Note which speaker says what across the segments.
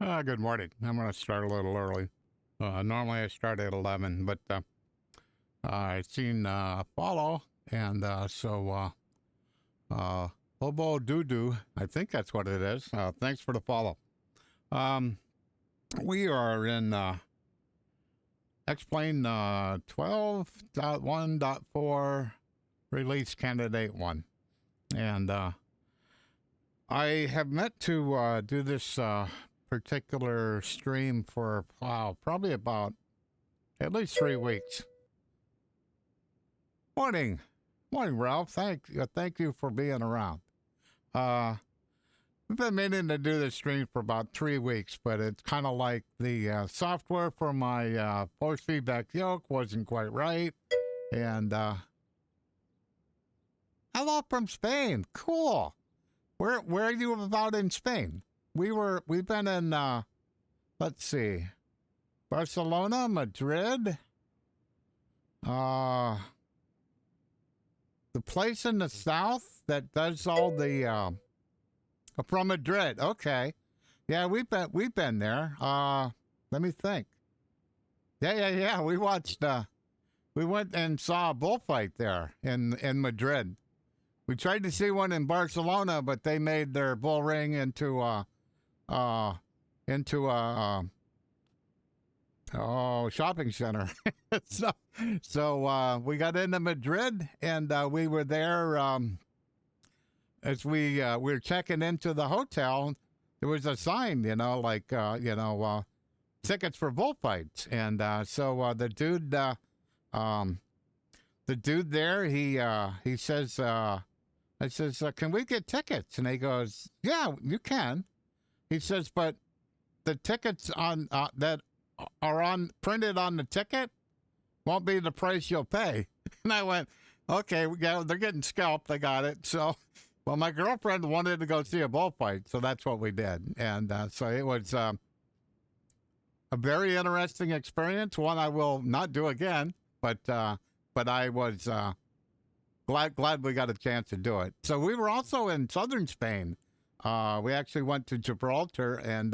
Speaker 1: Good morning. I'm going to start a little early. Normally I start at 11, but I seen follow, and Hobo Doo-Doo, I think that's what it is. Thanks for the follow. We are in X-Plane 12.1.4 release candidate 1. And I have meant to do this particular stream for probably about at least 3 weeks. Morning, Ralph. Thank you for being around. We've been meaning to do this stream for about 3 weeks, but it's kind of like the software for my force feedback yoke wasn't quite right. And hello from Spain. Cool. Where are you about in Spain? We've been in let's see, Barcelona, Madrid, the place in the south that does all the from Madrid. Okay, yeah, we've been there. Let me think. Yeah. We watched. We went and saw a bullfight there in Madrid. We tried to see one in Barcelona, but they made their bull ring into a shopping center. so we got into Madrid, and we were there as we were checking into the hotel. There was a sign, tickets for bullfights, and so the dude there, he says, I says, can we get tickets? And he goes, yeah, you can. He says, but the tickets on that are printed on the ticket won't be the price you'll pay. And I went, okay, yeah, they're getting scalped. They got it. So, well, my girlfriend wanted to go see a bullfight, so that's what we did. And so it was a very interesting experience. One I will not do again, but I was glad we got a chance to do it. So we were also in southern Spain. We actually went to Gibraltar and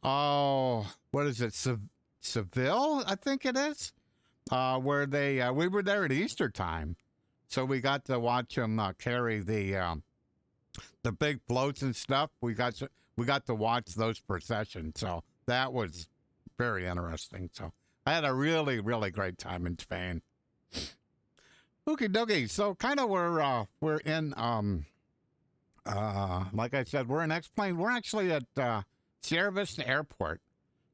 Speaker 1: what is it? Seville, I think it is. Where we were there at Easter time, so we got to watch them carry the big floats and stuff. We got to watch those processions. So that was very interesting. So I had a really, really great time in Spain. Okie dokie. So kind of we're in like I said, we're in X-Plane. We're actually at Sierra Vista Airport.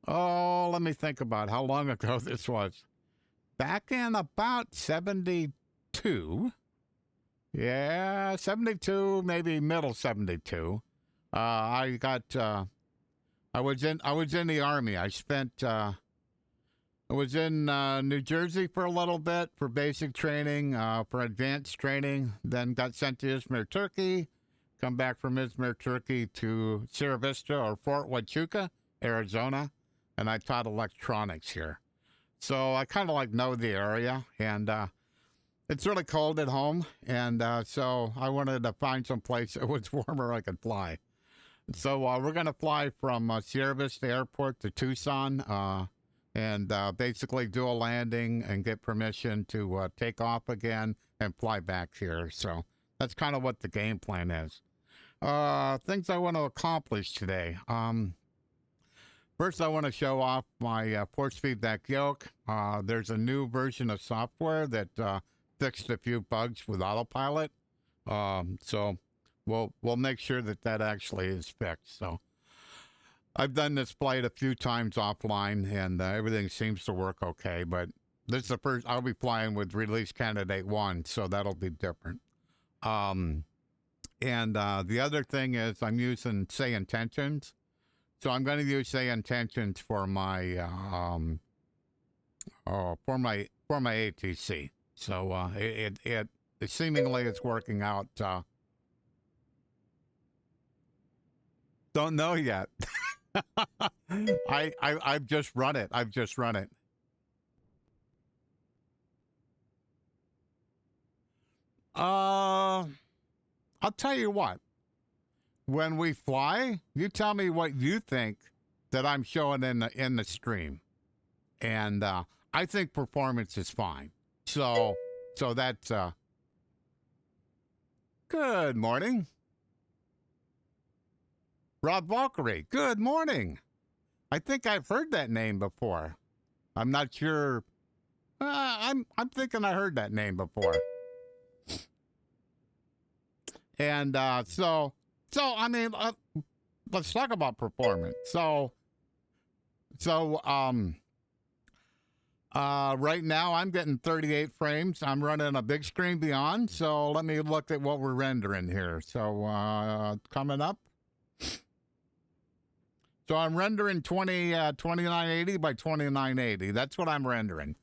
Speaker 1: Oh, let me think about how long ago this was. Back in about 72. Yeah, 72, maybe middle 72. I was in the Army. I was in New Jersey for a little bit for basic training, for advanced training, then got sent to Izmir, Turkey, come back from Izmir, Turkey to Sierra Vista or Fort Huachuca, Arizona, and I taught electronics here. So I kind of know the area, and it's really cold at home, and so I wanted to find some place that was warmer I could fly. So we're going to fly from Sierra Vista Airport to Tucson, and basically do a landing and get permission to take off again and fly back here. So that's kind of what the game plan is. Things I want to accomplish today. First, I want to show off my force feedback yoke. There's a new version of software that fixed a few bugs with Autopilot. So we'll make sure that actually is fixed. So I've done this flight a few times offline, and everything seems to work okay. But this is the first I'll be flying with release candidate 1, so that'll be different. And the other thing is I'm using SayIntentions. So I'm going to use SayIntentions for my ATC. So it seemingly is working out. Don't know yet. I've just run it. I'll tell you what. When we fly, you tell me what you think that I'm showing in the stream, and I think performance is fine. So that's good morning, Rob Valkyrie. Good morning. I think I've heard that name before. I'm not sure. I'm thinking I heard that name before. And so I mean, let's talk about performance. So right now I'm getting 38 frames. I'm running a Bigscreen Beyond. So let me look at what we're rendering here. So coming up. So I'm rendering 2980 by 2980. That's what I'm rendering.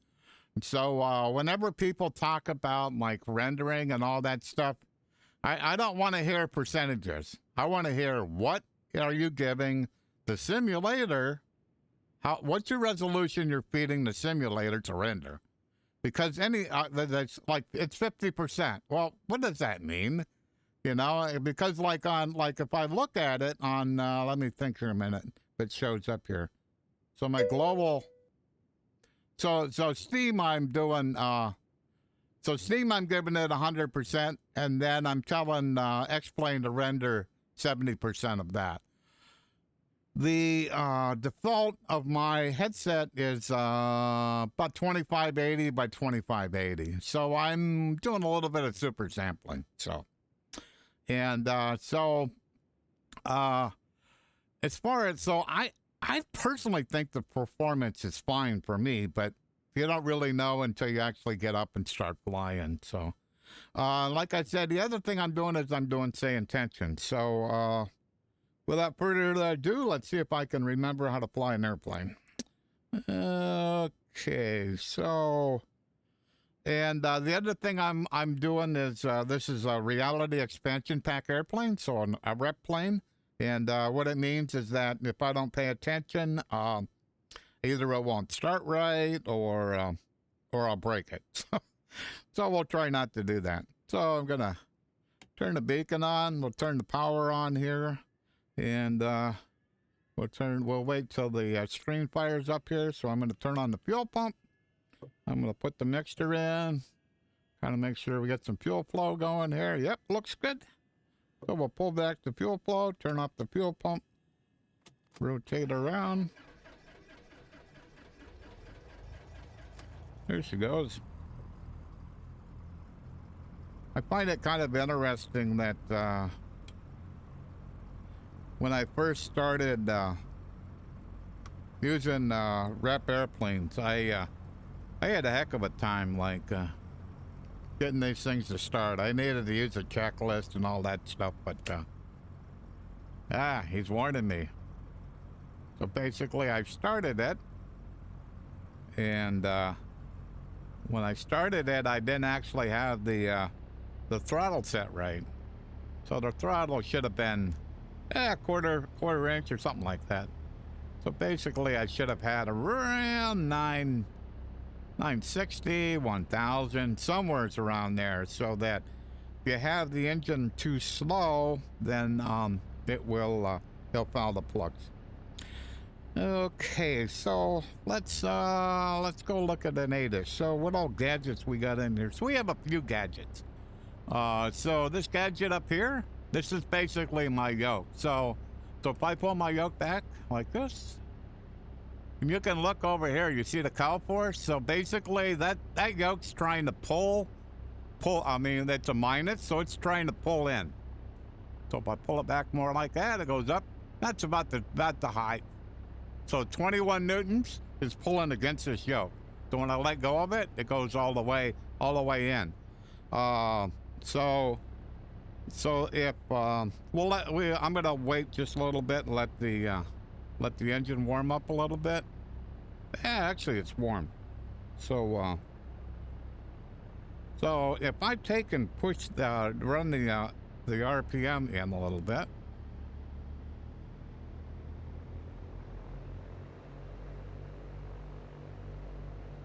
Speaker 1: So whenever people talk about like rendering and all that stuff, I don't want to hear percentages. I want to hear what are you giving the simulator, what's your resolution you're feeding the simulator to render? Because that's like, it's 50%. Well, what does that mean? You know, because like if I look at it on, let me think here a minute, if it shows up here. So my global, so Steam I'm doing, so Steam I'm giving it 100%, and then I'm telling X-Plane to render 70% of that. The default of my headset is about 2580 by 2580. So I'm doing a little bit of super sampling. So, and as far as, so I personally think the performance is fine for me, but you don't really know until you actually get up and start flying. So, like I said, the other thing I'm doing is I'm doing SayIntentions. So, without further ado, let's see if I can remember how to fly an airplane. Okay, so, and the other thing I'm doing is this is a reality expansion pack airplane, so a rep plane. And what it means is that if I don't pay attention, either it won't start right or I'll break it. So we'll try not to do that. So I'm gonna turn the beacon on. We'll turn the power on here, and we'll wait till the screen fires up here. So I'm gonna turn on the fuel pump. I'm gonna put the mixture in, kind of make sure we get some fuel flow going here. Yep, looks good. So we'll pull back the fuel flow, turn off the fuel pump, rotate around. There she goes. I find it kind of interesting that when I first started using rep airplanes, I had a heck of a time like getting these things to start. I needed to use a checklist and all that stuff, but he's warning me. So basically I started it, and when I started it, I didn't actually have the throttle set right. So the throttle should have been quarter inch or something like that. So basically I should have had around 960, 1000, somewhere around there, so that if you have the engine too slow, then he'll foul the plugs. Okay, so let's go look at an Atis. So what all gadgets we got in here? So we have a few gadgets. So this gadget up here, this is basically my yoke. So if I pull my yoke back like this, and you can look over here, you see the cow force. So basically that yoke's trying to pull, I mean, it's a minus, so it's trying to pull in. So if I pull it back more like that, it goes up. That's about the height. So 21 newtons is pulling against this yoke. So when I let go of it, it goes all the way in. So if I'm gonna wait just a little bit and let the engine warm up a little bit. Actually it's warm. So if I take and push run the RPM in a little bit.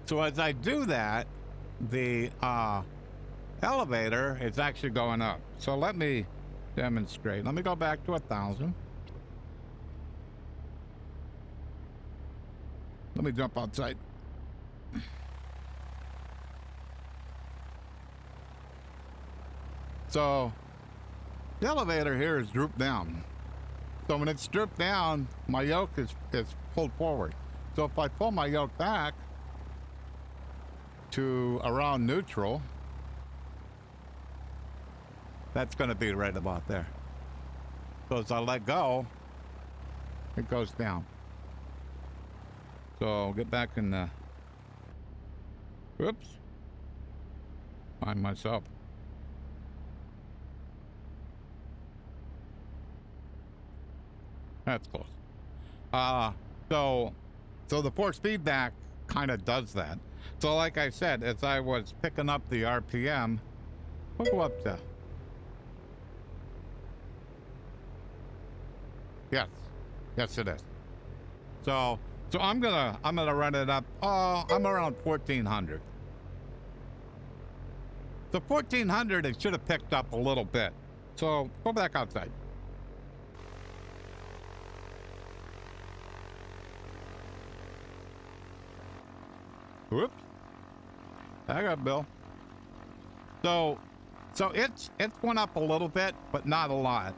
Speaker 1: So as I do that, the elevator is actually going up. So let me demonstrate. Let me go back to 1000. Let me jump outside. So the elevator here is drooped down. So when it's drooped down, my yoke is pulled forward. So if I pull my yoke back to around neutral, that's going to be right about there. So as I let go, it goes down. So I'll get back in the, whoops, find myself. That's close. So the force feedback kind of does that. So like I said, as I was picking up the RPM, we'll go up to, yes it is. So I'm gonna run it up. I'm around 1400. So 1400, it should have picked up a little bit. So go back outside. Whoops. I got Bill. So it's went up a little bit, but not a lot.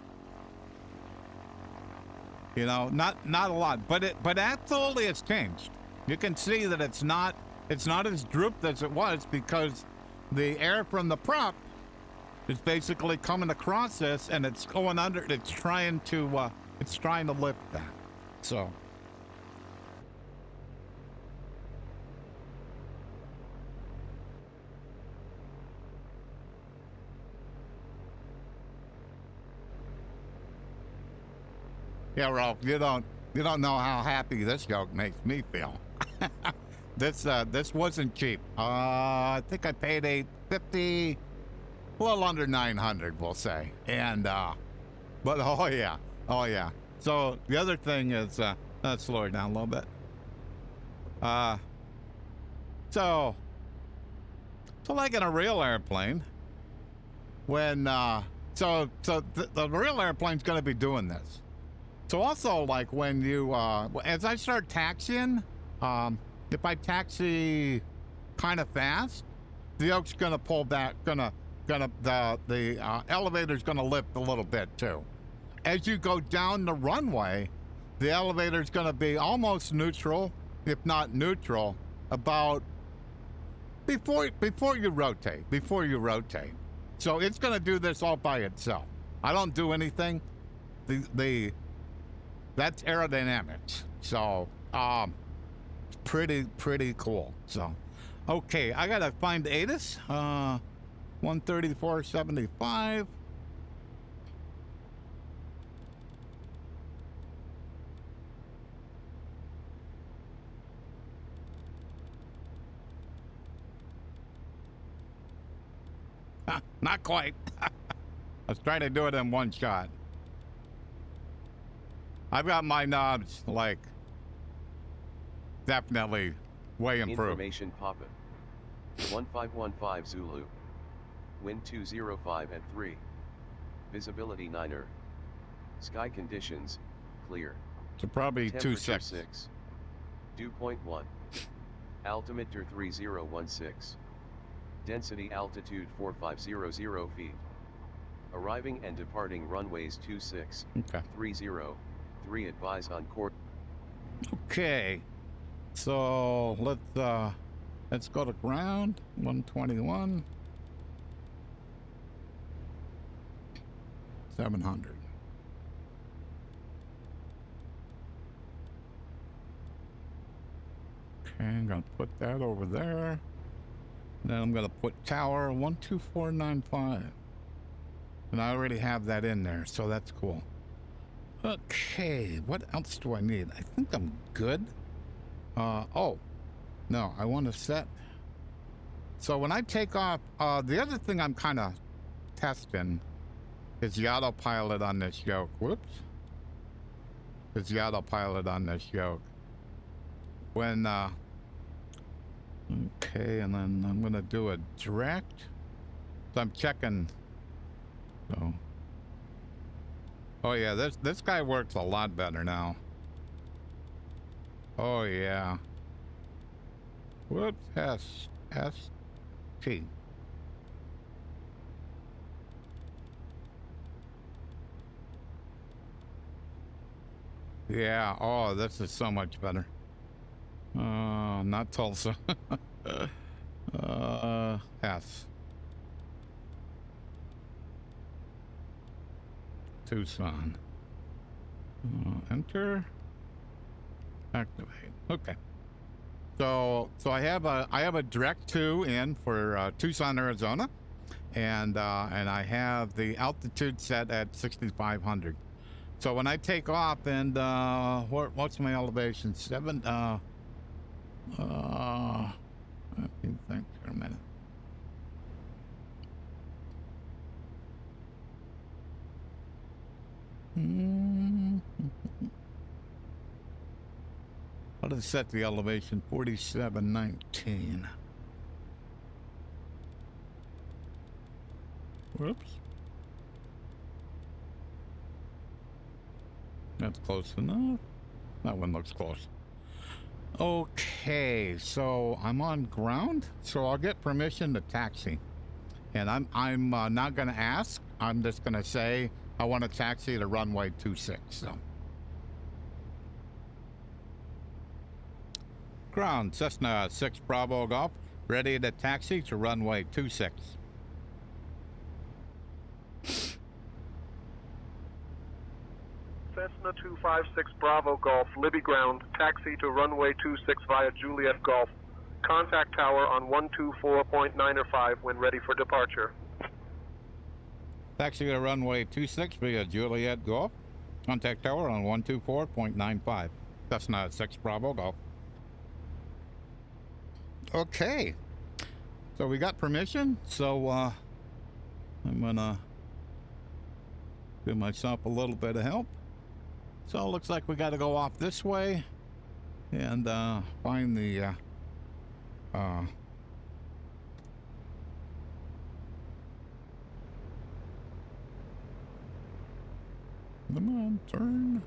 Speaker 1: You know, not a lot, but absolutely it's changed. You can see that it's not as drooped as it was because the air from the prop is basically coming across this and it's going under. It's trying to lift that. So. Yeah, Ralph, you don't know how happy this yoke makes me feel. This wasn't cheap. I think I paid $850, a little under 900, we'll say. And but oh yeah. So the other thing is let's slow it down a little bit. So like in a real airplane, when the real airplane's going to be doing this. So also, like when you, as I start taxiing, if I taxi kind of fast, the yoke's gonna pull back, the elevator's gonna lift a little bit too. As you go down the runway, the elevator's gonna be almost neutral, if not neutral, about before you rotate. So it's gonna do this all by itself. I don't do anything. That's aerodynamics. So, pretty cool. So, okay, I gotta find Atis. 134.75. Not quite. I was trying to do it in one shot. I've got my knobs, like, definitely way improved.
Speaker 2: Information poppin'. 1515 Zulu. Wind 205 at 3. Visibility 9er. Sky conditions, clear.
Speaker 1: So probably 26.
Speaker 2: Dew point 1. Altimeter 3016. Density altitude 4500 feet. Arriving and departing runways 26,
Speaker 1: okay.
Speaker 2: 30. 3 advise on course.
Speaker 1: Okay, so let's go to ground. 121. 700. Okay, I'm gonna put that over there. Then I'm gonna put tower 12495. And I already have that in there, so that's cool. Okay, what else do I need? I think I'm good. Oh, no, I want to set. So when I take off, the other thing I'm kind of testing is the autopilot on this yoke. Whoops. Is the autopilot on this yoke. When, okay, and then I'm going to do a direct. So I'm checking. So. Oh yeah, this guy works a lot better now. Oh yeah. Whoops, S-T. Yeah, oh, this is so much better. Not Tulsa. S. Tucson. Enter. Activate. Okay. So I have a direct 2 in for Tucson, Arizona, and I have the altitude set at 6,500. So when I take off, and what's my elevation? 7. Let me think for a minute. What did it set the elevation? 4719. Whoops. That's close enough. That one looks close. Okay, so I'm on ground, so I'll get permission to taxi. And I'm not going to ask. I'm just going to say I want to taxi to runway 26. So. Ground, Cessna 6 Bravo Golf, ready to taxi to runway 26.
Speaker 3: Cessna 256 Bravo Golf, Libby Ground, taxi to runway 26 via Juliet Golf. Contact tower on 124.905 when ready for departure.
Speaker 1: Taxi to runway 26 via Juliet Golf. Contact tower on 124.95. Cessna 6 Bravo Golf. Okay. So we got permission. So I'm gonna give myself a little bit of help. So it looks like we got to go off this way and find the come on, turn.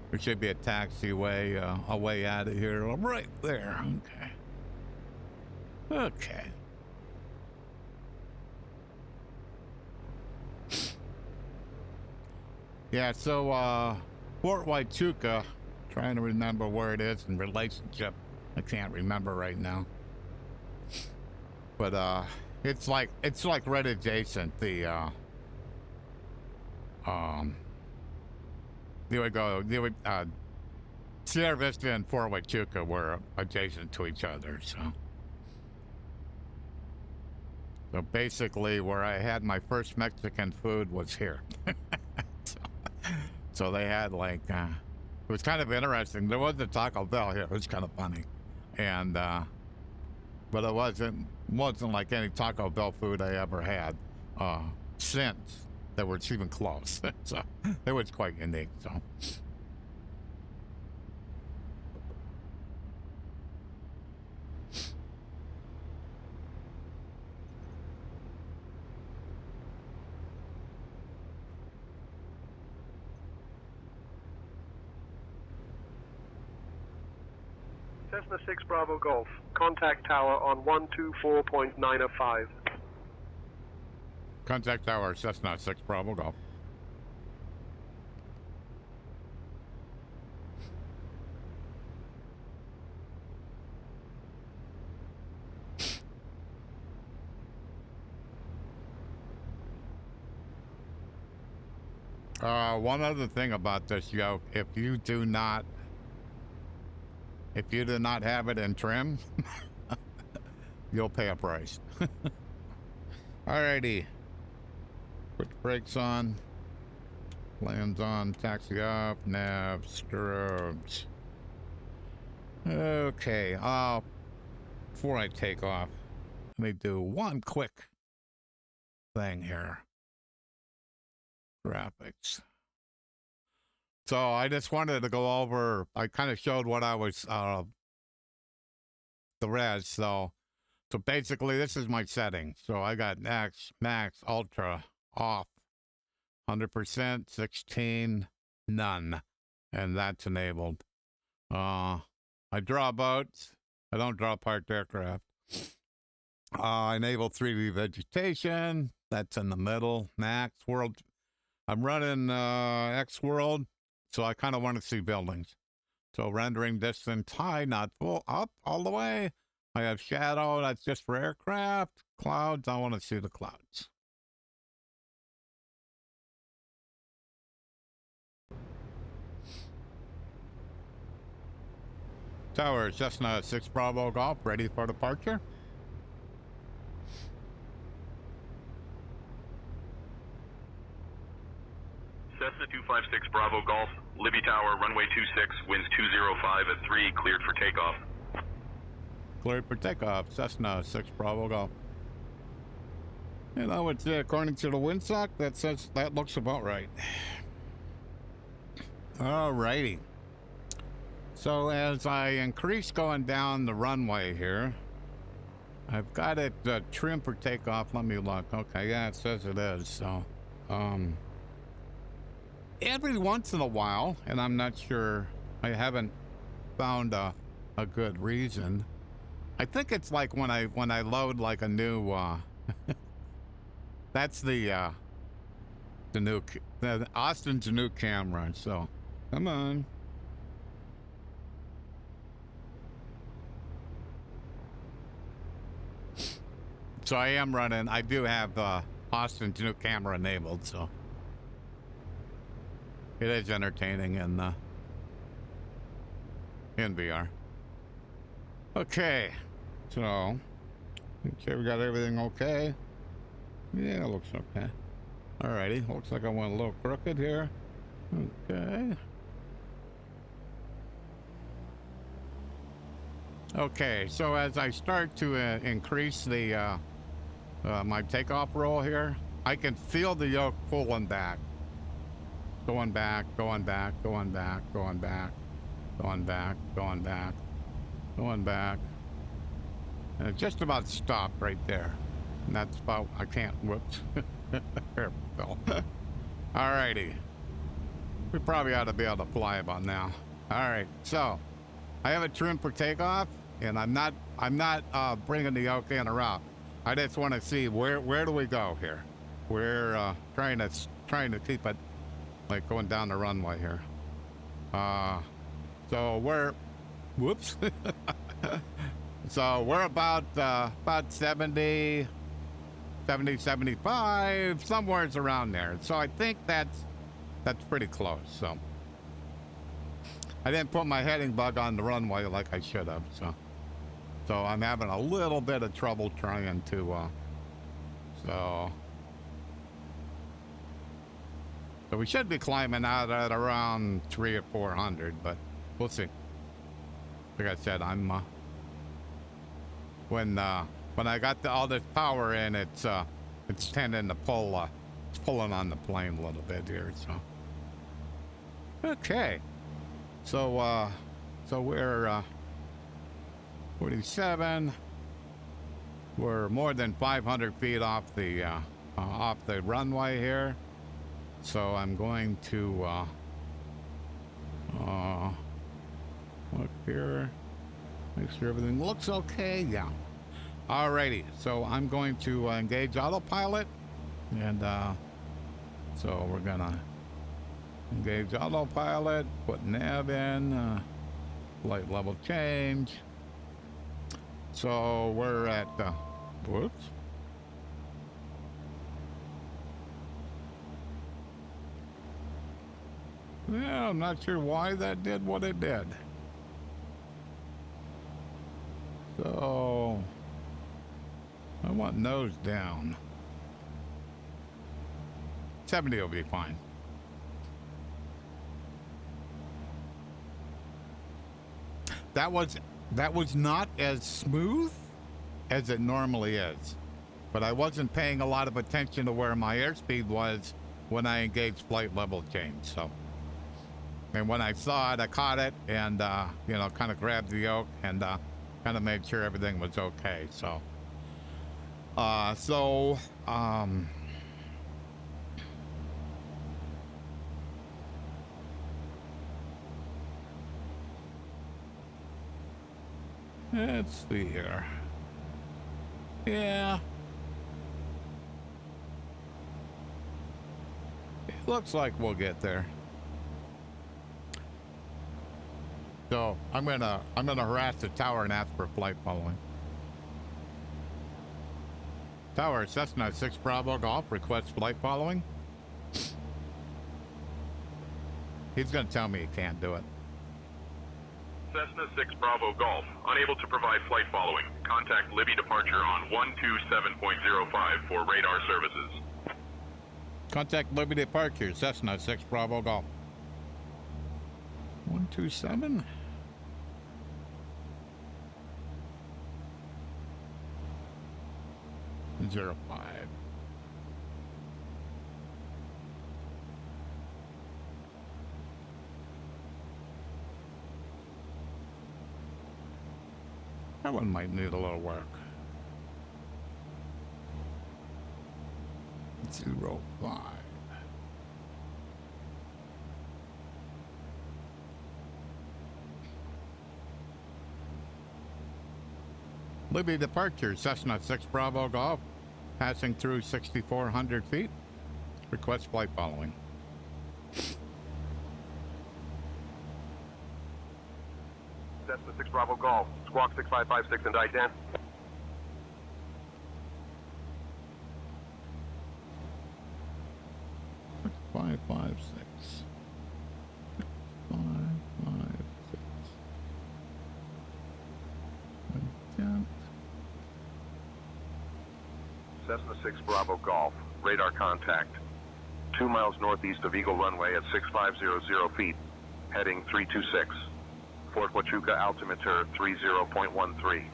Speaker 1: There should be a taxiway, a way out of here, right there. Okay. Okay. Yeah, so Fort Huachuca, trying to remember where it is in relationship. I can't remember right now. But it's like right adjacent. The Sierra Vista and Fort Huachuca were adjacent to each other, so basically where I had my first Mexican food was here. So they had like it was kind of interesting. There was a Taco Bell here. It was kind of funny, and but it wasn't like any Taco Bell food I ever had since that was even close. So it was quite unique. So.
Speaker 3: Cessna 6 Bravo Golf, contact tower on 124.905.
Speaker 1: Contact tower, Cessna 6 Bravo Golf. One other thing about this yoke, if you do not have it in trim, you'll pay a price. Alrighty. Put the brakes on. Lands on. Taxi off. Nav. Strobes. Okay. Before I take off, let me do one quick thing here. Graphics. So I just wanted to go over, I kind of showed what I was, the res. So basically this is my setting. So I got max, ultra, off, 100%, 16, none. And that's enabled. I I draw boats. I don't draw parked aircraft. Enable 3D vegetation. That's in the middle. Max world. I'm running X world, so I kind of want to see buildings. So rendering distance high, not full, up all the way. I have shadow. That's just for aircraft. Clouds. I want to see the clouds. Tower, Cessna 6 Bravo Golf, ready for departure.
Speaker 4: Cessna 256 Bravo Golf, Libby Tower, runway 26, winds 205 at 3, cleared for takeoff.
Speaker 1: Cleared for takeoff, Cessna 6 Bravo Golf. You know, it's according to the windsock, that looks about right. Alrighty. So as I increase going down the runway here, I've got it trim for takeoff. Let me look. Okay, yeah, it says it is. So, every once in a while, and I'm not sure, I haven't found a good reason. I think it's like when I load like a new, that's the Austin's new camera. So, come on. So I am running, I do have Austin's new camera enabled, so it is entertaining in VR. Okay, so okay, we got everything okay. Yeah, it looks okay. Alrighty, looks like I went a little crooked here. Okay. Okay, so as I start to increase the my takeoff roll here, I can feel the yoke pulling back. Going back, going back, going back, going back, going back, going back, going back. And it just about stopped right there. And that's about, I can't, whoops. There we go. Alrighty. We probably ought to be able to fly about now. Alright, so I have a trim for takeoff, and I'm not bringing the yoke in or out. I just want to see where do we go here. We're trying to keep it like going down the runway here. So we're, whoops. So we're about 70, 75, somewhere around there. So I think that's pretty close. So I didn't put my heading bug on the runway like I should have. So I'm having a little bit of trouble trying to, so we should be climbing out at around 300 or 400, but we'll see. Like I said, I'm, when I got all this power in, it's tending to pull, it's pulling on the plane a little bit here, so. Okay. So we're, 47. We're more than 500 feet off the runway here. So I'm going to look here, make sure everything looks okay. Yeah. Alrighty. So I'm going to engage autopilot, and so we're gonna engage autopilot, put nav in, flight level change. So we're at, whoops. Yeah, I'm not sure why that did what it did. So I want nose down. 70 will be fine. That was not as smooth as it normally is, but I wasn't paying a lot of attention to where my airspeed was when I engaged flight level change. So, and when I saw it, I caught it and, you know, kind of grabbed the yoke and kind of made sure everything was okay. So, Let's see here. Yeah. It looks like we'll get there. So I'm gonna harass the tower and ask for flight following. Tower, Cessna 6 Bravo Golf requests flight following. He's gonna tell me he can't do it.
Speaker 4: Cessna 6 Bravo Golf, unable to provide flight following. Contact Libby departure on 127.05 for radar services.
Speaker 1: Contact Libby departure, Cessna 6 Bravo Golf. 127? Zero 5. That one might need a little work. 05. Libby departure, Cessna 6 Bravo Golf, passing through 6,400 feet. Request flight following.
Speaker 3: Cessna 6 Bravo Golf, squawk 6556 and ident.
Speaker 1: 556. 556. Ident.
Speaker 3: Cessna 6 Bravo Golf, radar contact. 2 miles northeast of Eagle Runway at 6500 feet, heading 326. Fort Huachuca altimeter 30.13.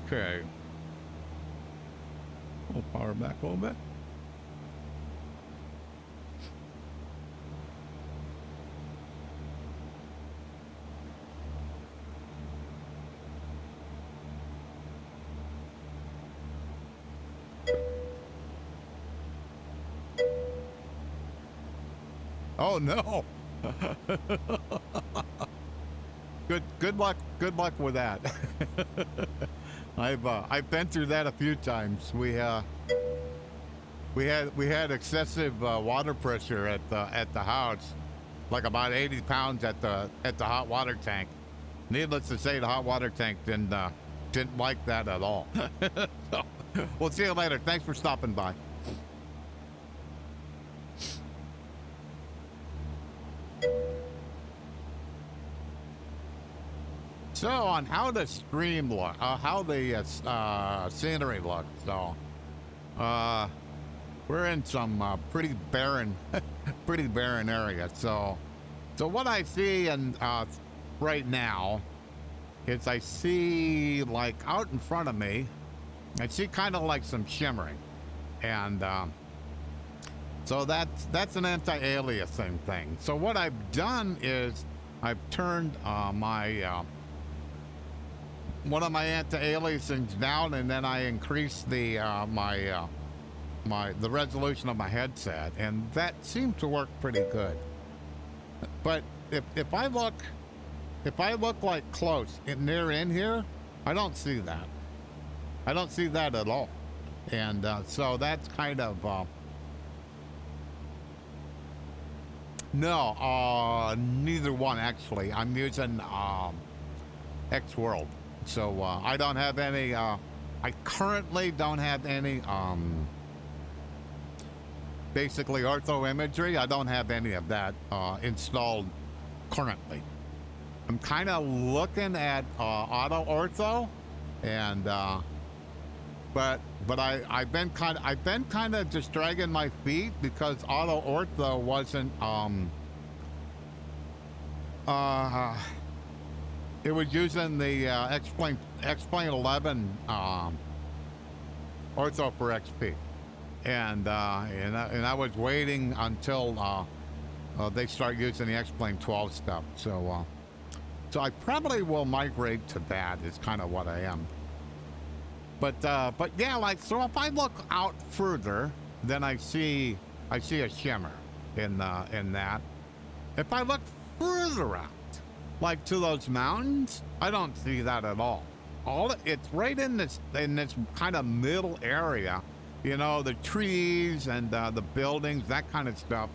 Speaker 1: Okay. We'll power back a little bit. Oh no. Good luck with that. I've been through that a few times. We had excessive water pressure at the house, like about 80 pounds at the hot water tank. Needless to say, the hot water tank didn't like that at all. So, we'll see you later. Thanks for stopping by. So on how the stream look, how the scenery looks. So we're in some pretty barren area. So what I see and right now is I see, like, out in front of me, I see kind of like some shimmering, and so that's an anti-aliasing thing. So what I've done is I've turned my one of my anti-aliasings down, and then I increased the the resolution of my headset, and that seemed to work pretty good. But if I look like close near in here, I don't see that. I don't see that at all, and so that's kind of no, neither one actually. I'm using X World. So I don't have any, I currently don't have any, basically ortho imagery. I don't have any of that installed currently. I'm kind of looking at auto ortho, and but I've been kind of just dragging my feet because auto ortho wasn't it was using the X-Plane 11 ortho for XP, and I was waiting until they start using the X-Plane 12 stuff. So I probably will migrate to that. Is kind of what I am. But yeah, like, so if I look out further, then I see a shimmer, in that. If I look further out, like to those mountains, I don't see that at all. It's right in this kind of middle area, you know, the trees and the buildings, that kind of stuff.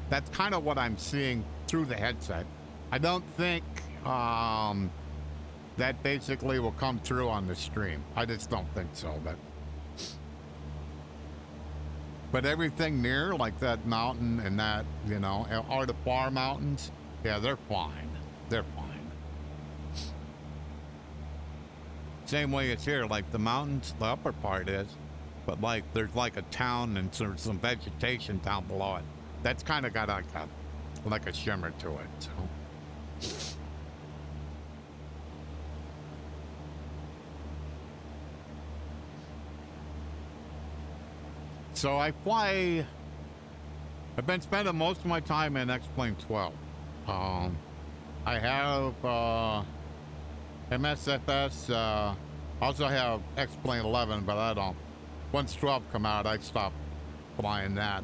Speaker 1: That's kind of what I'm seeing through the headset. I don't think that basically will come through on the stream. I just don't think so, but everything near, like that mountain and that, you know, or the far mountains, yeah, they're fine. They're fine. Same way it's here, like the mountains, the upper part is, but like there's like a town and there's some vegetation down below it. That's kind of got like a shimmer to it, so. So I've been spending most of my time in X-Plane 12. I have MSFS, also have X-Plane 11, but I don't. Once 12 come out, I stopped flying that.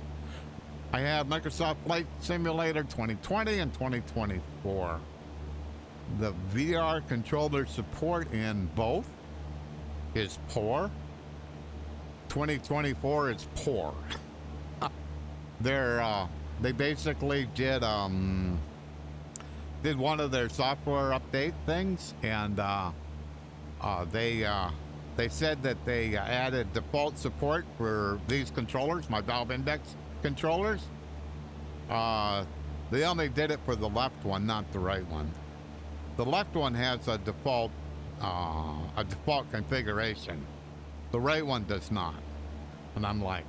Speaker 1: I have Microsoft Flight Simulator 2020 and 2024. The VR controller support in both is poor. 2024 is poor. They basically did one of their software update things, and they said that they added default support for these controllers, my valve index controllers. They only did it for the left one, not the right one. The left one has a default configuration. The right one does not. And I'm like,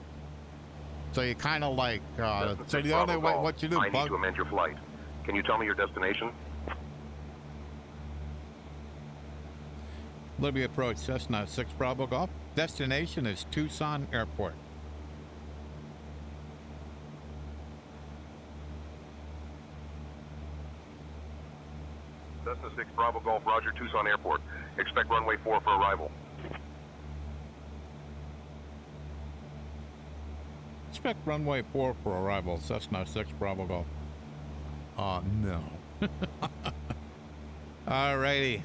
Speaker 1: so you kind of like, so the only way, what you do,
Speaker 3: I need to amend your flight. Can you tell me your destination?
Speaker 1: Libya approach, Cessna 6 Bravo Golf. Destination is Tucson Airport.
Speaker 3: Cessna 6 Bravo Golf, Roger, Tucson Airport. Expect runway 4 for arrival.
Speaker 1: Expect runway 4 for arrival, Cessna 6 Bravo Golf. No. Alrighty.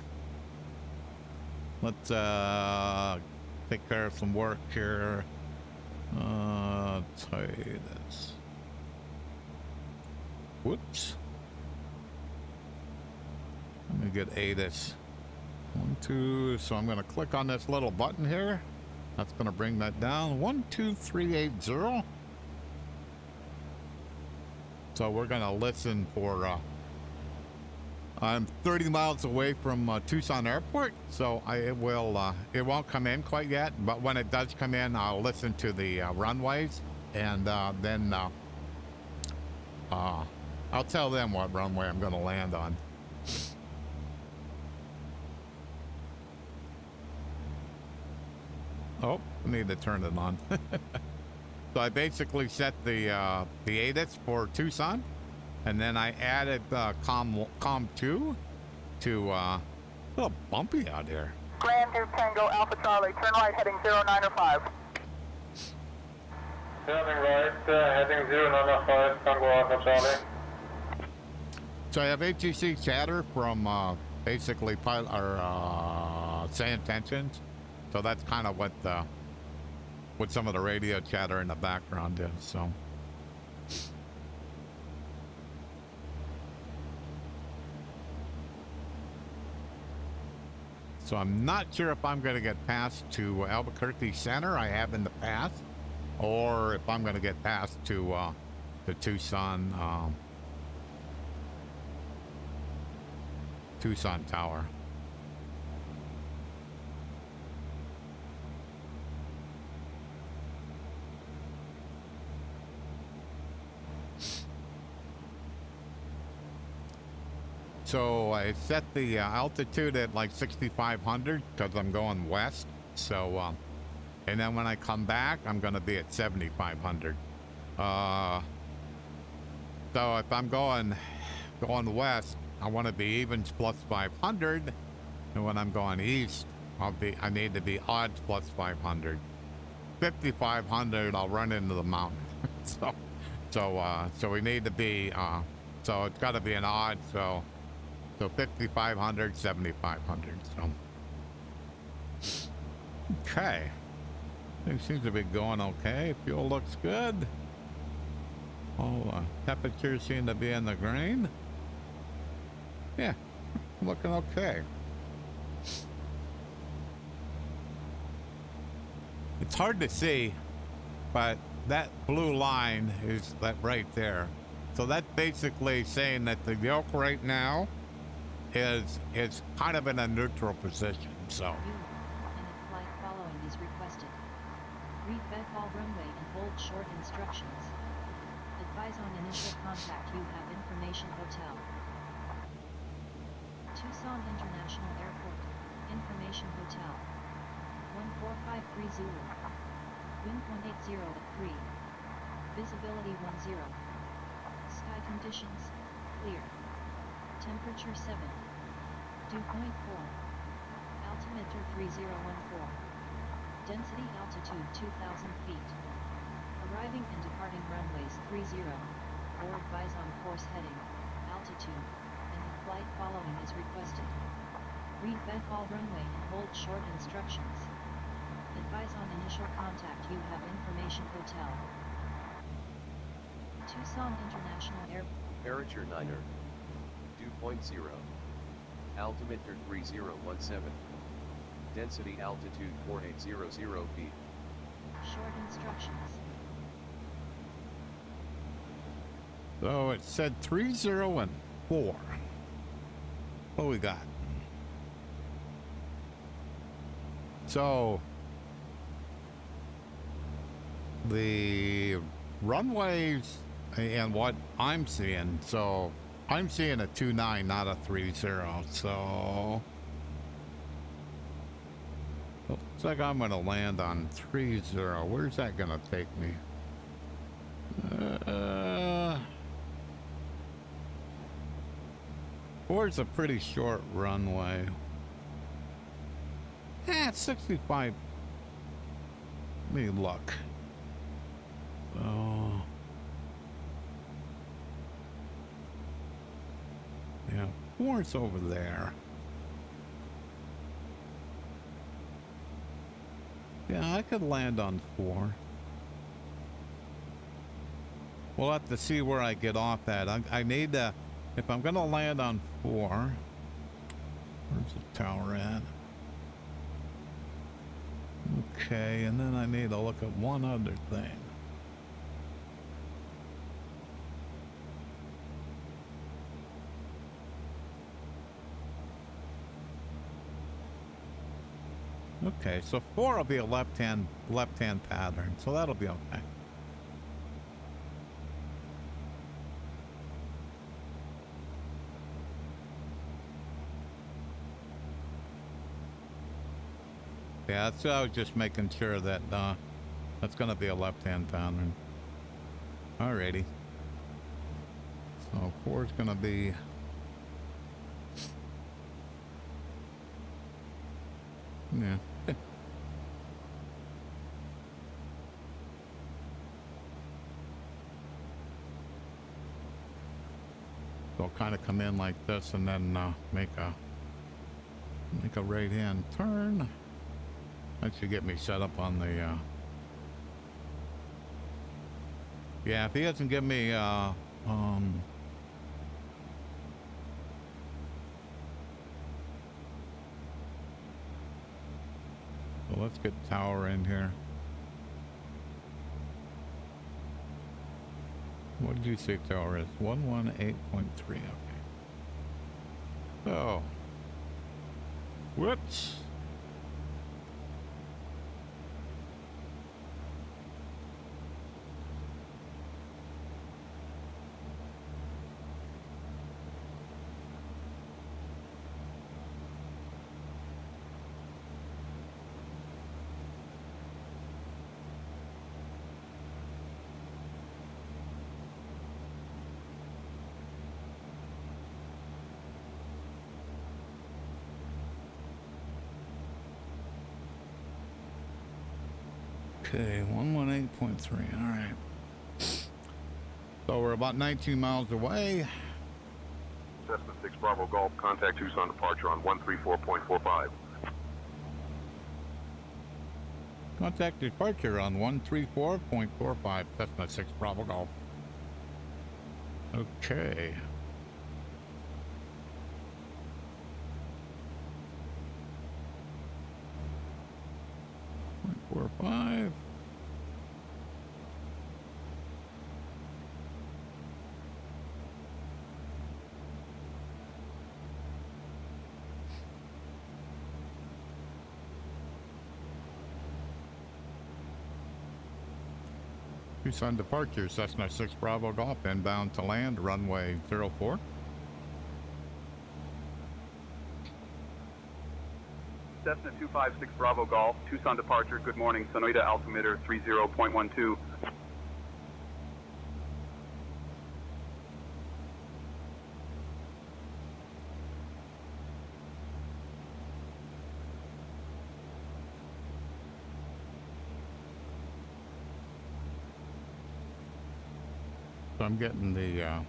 Speaker 1: Let's take care of some work here. Titus. Whoops. Let me get Atis. 1, 2. So I'm going to click on this little button here. That's going to bring that down. 12380. So we're going to listen for. I'm 30 miles away from Tucson Airport, so it won't come in quite yet. But when it does come in, I'll listen to the runways, and then I'll tell them what runway I'm going to land on. Oh, I need to turn it on. So I basically set the Atis for Tucson, and then I added Com 2 to a little bumpy out here.
Speaker 5: Grand Duke Tango Alpha Charlie, turn right heading 095.
Speaker 6: Turning right, heading 095, Tango Alpha Charlie.
Speaker 1: So I have ATC chatter from basically SayIntentions. So that's kind of what some of the radio chatter in the background is. So I'm not sure if I'm going to get past to Albuquerque Center. I have in the past, or if I'm going to get past to the Tucson Tower. So I set the altitude at like 6,500 because I'm going west. So, and then when I come back, I'm going to be at 7,500. So if I'm going west, I want to be evens plus 500, and when I'm going east, I need to be odds plus 500. 5,500, I'll run into the mountain. So So we need to be, so it's got to be an odd, so 5,500, 7,500, so. Okay. Things seems to be going okay. Fuel looks good. All temperatures seem to be in the green. Yeah, looking okay. It's hard to see, but that blue line is that right there. So that's basically saying that the yoke right now is kind of in a neutral position. So.
Speaker 7: And a flight following is requested. Read all runway and hold short instructions. Advise on initial contact. You have information hotel. Tucson International Airport. Information hotel. 14530. Wind 180 at 3. Visibility 10. Sky conditions, clear. Temperature 7. Dew point 4. Altimeter 3014. Density altitude 2000 feet. Arriving and departing runways 30. Or advise on course heading, altitude, and the flight following is requested. Read all runway and hold short instructions. Advise on initial contact. You have information hotel. Tucson International Airport.
Speaker 2: Aperture 9er. Dew point 0. Altimeter 3017. Density altitude 4800 feet.
Speaker 7: Short instructions.
Speaker 1: So it said 30 and 4. What we got? So the runways and what I'm seeing, so I'm seeing a 29, not a 30. So looks like I'm gonna land on 30. Where's that gonna take me? 4 is a pretty short runway. It's 65. Let me look. So yeah, 4 is over there. Yeah, I could land on 4. We'll have to see where I get off at. I need to, if I'm gonna land on 4, where's the tower at? Okay, and then I need to look at one other thing. Okay, so 4 will be a left-hand pattern, so that'll be okay. Yeah, so I was just making sure that that's going to be a left-hand pattern. Alrighty. So 4 is going to be... yeah. So I'll kind of come in like this and then make a right-hand turn. That should get me set up on the, yeah, if he doesn't give me, so let's get tower in here. What did you say tower is? 118.3, okay. So, whoops. Okay, 118.3, all right. So we're about 19 miles away.
Speaker 3: Cessna 6 Bravo Golf, contact Tucson departure on 134.45.
Speaker 1: Contact departure on 134.45, Cessna 6 Bravo Golf. Okay. Four, five. Tucson departure, Cessna 6 Bravo Golf, inbound to land, runway 04.
Speaker 8: Cessna 256 Bravo Golf, Tucson departure, good morning, Sonoita altimeter 30.12.
Speaker 1: So I'm getting the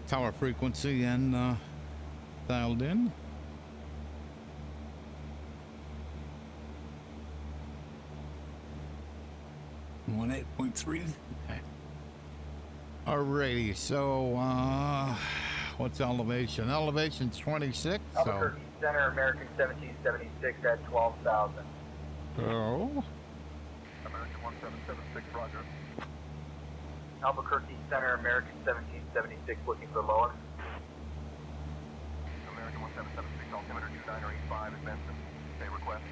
Speaker 1: tower frequency and dialed in. On 8.3. Okay. Alrighty, so what's elevation? Elevation's 26.
Speaker 5: Albuquerque Center, American 1776 at 12,000.
Speaker 1: So
Speaker 8: American 1776, roger.
Speaker 5: Albuquerque Center, American 1776 looking for lower.
Speaker 8: American 1776, altimeter 2985, advancement, say request.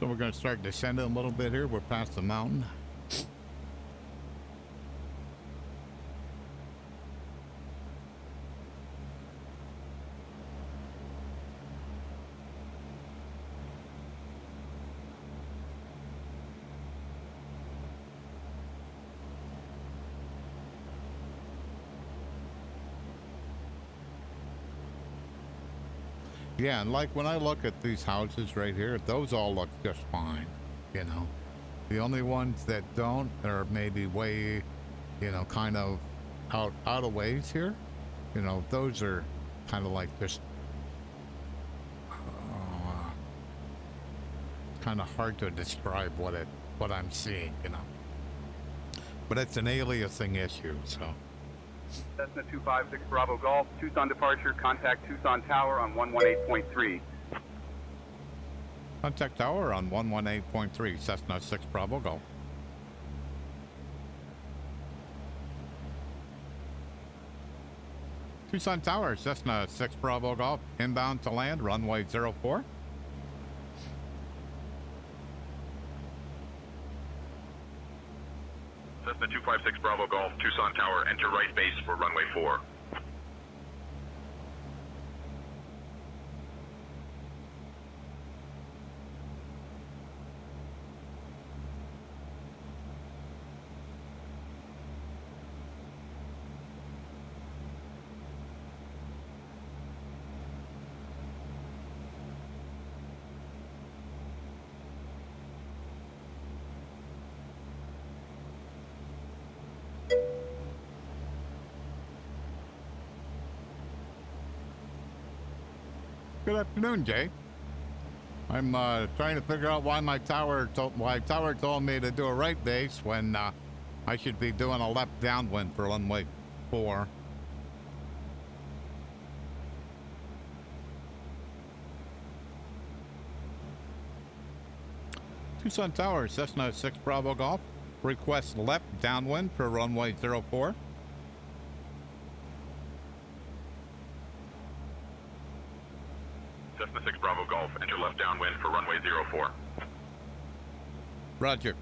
Speaker 1: So we're going to start descending a little bit here. We're past the mountain. Yeah, and like when I look at these houses right here, those all look just fine, you know. The only ones that don't are maybe way, you know, kind of out of ways here. You know, those are kind of like just kind of hard to describe what I'm seeing, you know. But it's an aliasing issue, so.
Speaker 8: Cessna 256 Bravo Golf, Tucson departure, contact Tucson Tower on 118.3.
Speaker 1: Contact tower on 118.3, Cessna 6 Bravo Golf. Tucson Tower, Cessna 6 Bravo Golf, inbound to land, runway 04.
Speaker 4: Cessna 256 Bravo Golf, Tucson Tower, enter right base for runway 4.
Speaker 1: Good afternoon, Jay. I'm trying to figure out why my tower told me to do a right base when I should be doing a left downwind for runway 4. Tucson Tower, Cessna 6 Bravo Golf. Request left downwind for runway 04.
Speaker 4: Cessna 6 Bravo Golf, enter left downwind for runway 04.
Speaker 1: Roger.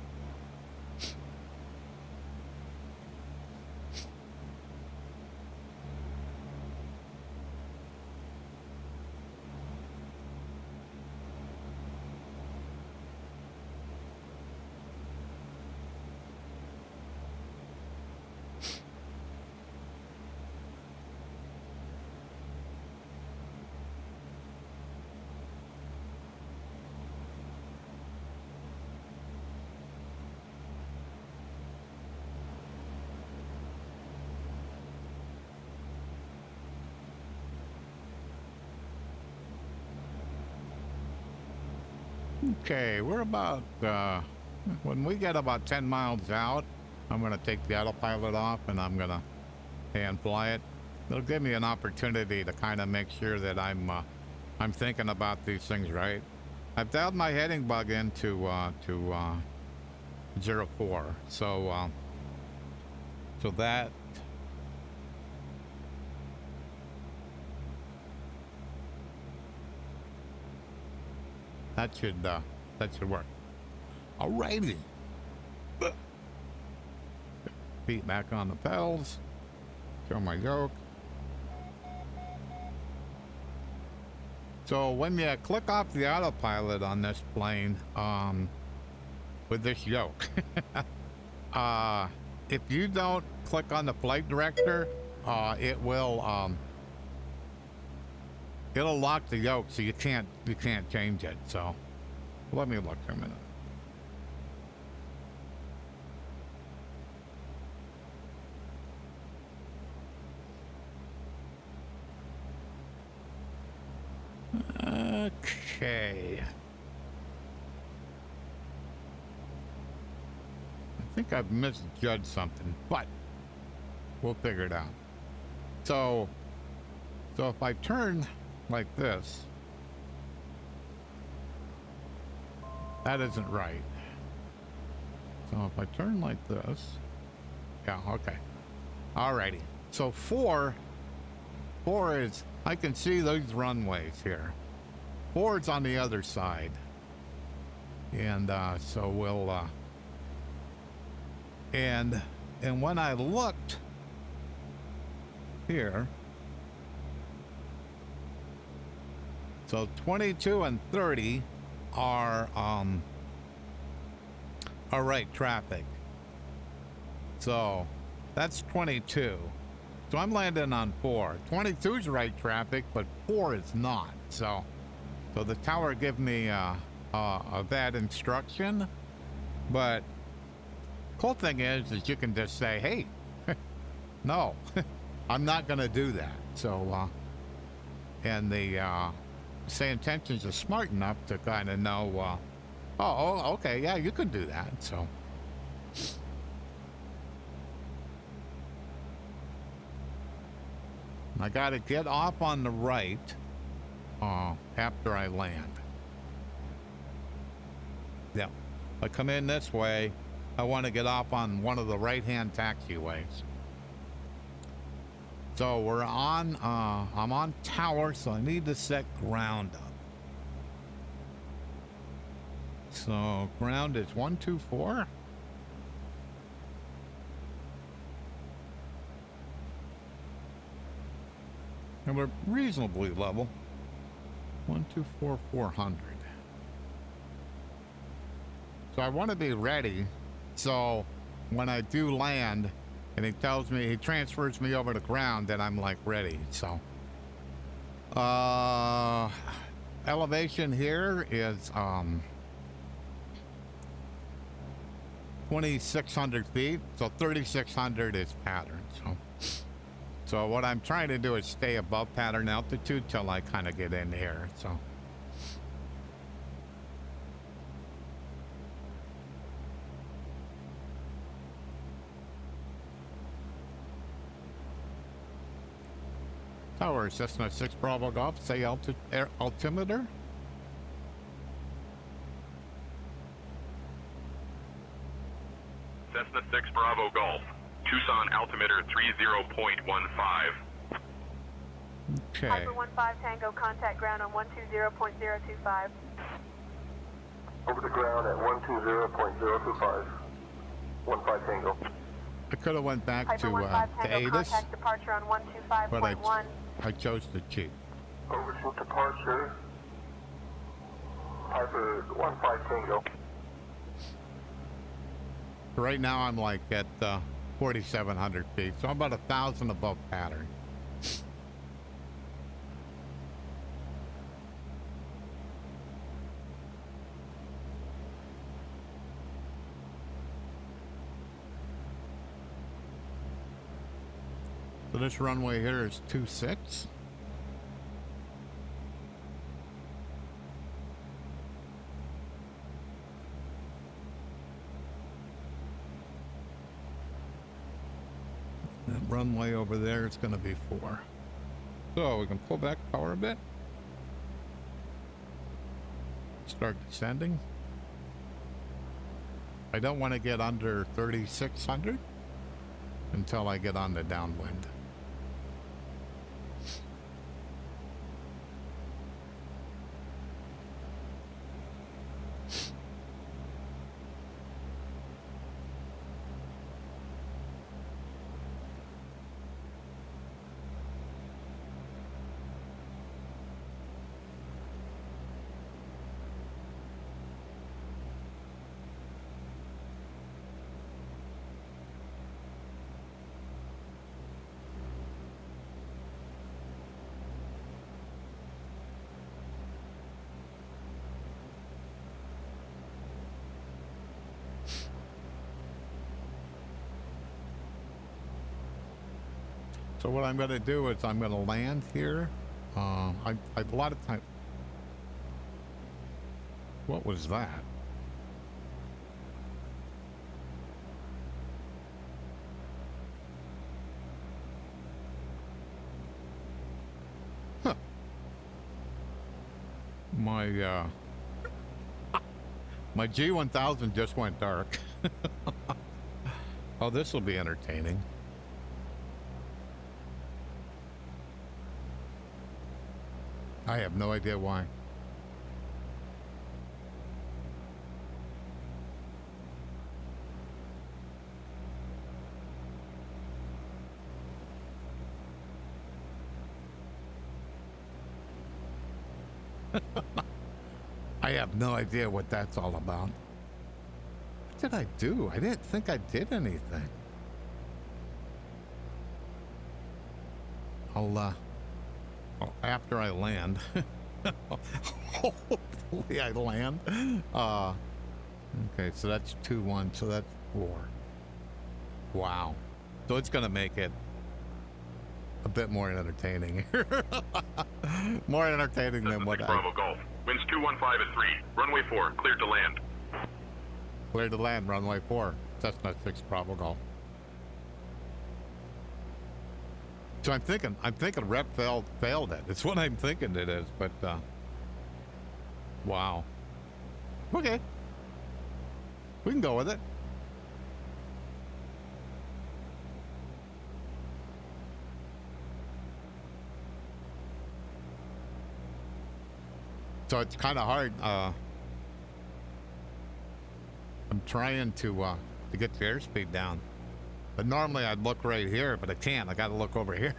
Speaker 1: Okay, we're about, when we get about 10 miles out, I'm going to take the autopilot off and I'm going to hand fly it. It'll give me an opportunity to kind of make sure that I'm thinking about these things right. I've dialed my heading bug into 04, so that should work. Alrighty. Feet back on the pedals. Show my yoke. So when you click off the autopilot on this plane, with this yoke, if you don't click on the flight director, it will it'll lock the yoke, so you can't change it. So let me look for a minute. Okay. I think I've misjudged something, but we'll figure it out. So if I turn like this, that isn't right. So if I turn like this, yeah, okay. Alrighty. So 4 is, I can see those runways here. 4 is on the other side. And so we'll and when I looked here, so 22 and 30 are right traffic. So that's 22. So I'm landing on 4. 22 is right traffic, but 4 is not. So the tower gave me a bad instruction. But cool thing is you can just say, hey, no, I'm not going to do that. So and the SayIntentions is smart enough to kind of know, oh, okay, yeah, you can do that. So I got to get off on the right after I land. Yeah, I come in this way. I want to get off on one of the right-hand taxiways. So we're on, I'm on tower, so I need to set ground up. So ground is 124. And we're reasonably level. 124, 400. So I want to be ready. So when I do land and he tells me, he transfers me over to ground, then I'm like ready. So elevation here is 2,600 feet. So 3,600 is pattern. So what I'm trying to do is stay above pattern altitude till I kind of get in here. So tower Cessna 6 Bravo Golf, say altimeter.
Speaker 4: Cessna 6 Bravo Golf, Tucson altimeter 30.15.
Speaker 1: Okay.
Speaker 5: Hyper 15 Tango, contact ground on 120.025.
Speaker 3: Over to ground at 120.025. 15 Tango.
Speaker 1: I could have went back
Speaker 5: Hyper
Speaker 1: to
Speaker 5: 15 Tango,
Speaker 1: Atis,
Speaker 5: contact departure on
Speaker 1: but
Speaker 5: 125.1.
Speaker 1: I chose to cheat.
Speaker 3: Over to departure. Hyper 15 Tango.
Speaker 1: Right now I'm like at 4,700 feet, so I'm about 1,000 above pattern. So this runway here is 26. runway over there, it's going to be 4. So we can pull back power a bit. Start descending. I don't want to get under 3,600 until I get on the downwind. So what I'm going to do is I'm going to land here. A lot of time. What was that? Huh. My my G1000 just went dark. Oh, this will be entertaining. I have no idea why. I have no idea what that's all about. What did I do? I didn't think I did anything. After I land, hopefully I land. Okay, so that's 2-1, so that's 4. Wow. So it's gonna make it a bit more entertaining. More entertaining than what
Speaker 4: Bravo Golf. Winds 215 at 3. Runway 4, cleared to land.
Speaker 1: Cleared to land, runway 4. Cessna 6 Bravo Golf. So I'm thinking rep failed it. It's what I'm thinking it is, but wow. Okay. We can go with it. So it's kind of hard. I'm trying to get the airspeed down. But normally I'd look right here, but I can't. I got to look over here.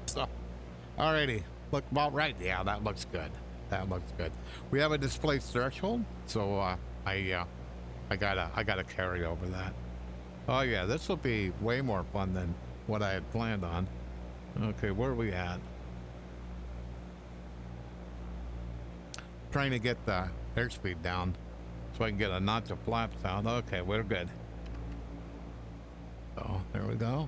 Speaker 1: So, alrighty, look about right. Yeah, that looks good. That looks good. We have a displaced threshold, so I gotta carry over that. Oh yeah, this will be way more fun than what I had planned on. Okay, where are we at? Trying to get the airspeed down so I can get a notch of flaps out. Okay, we're good. Oh, there we go.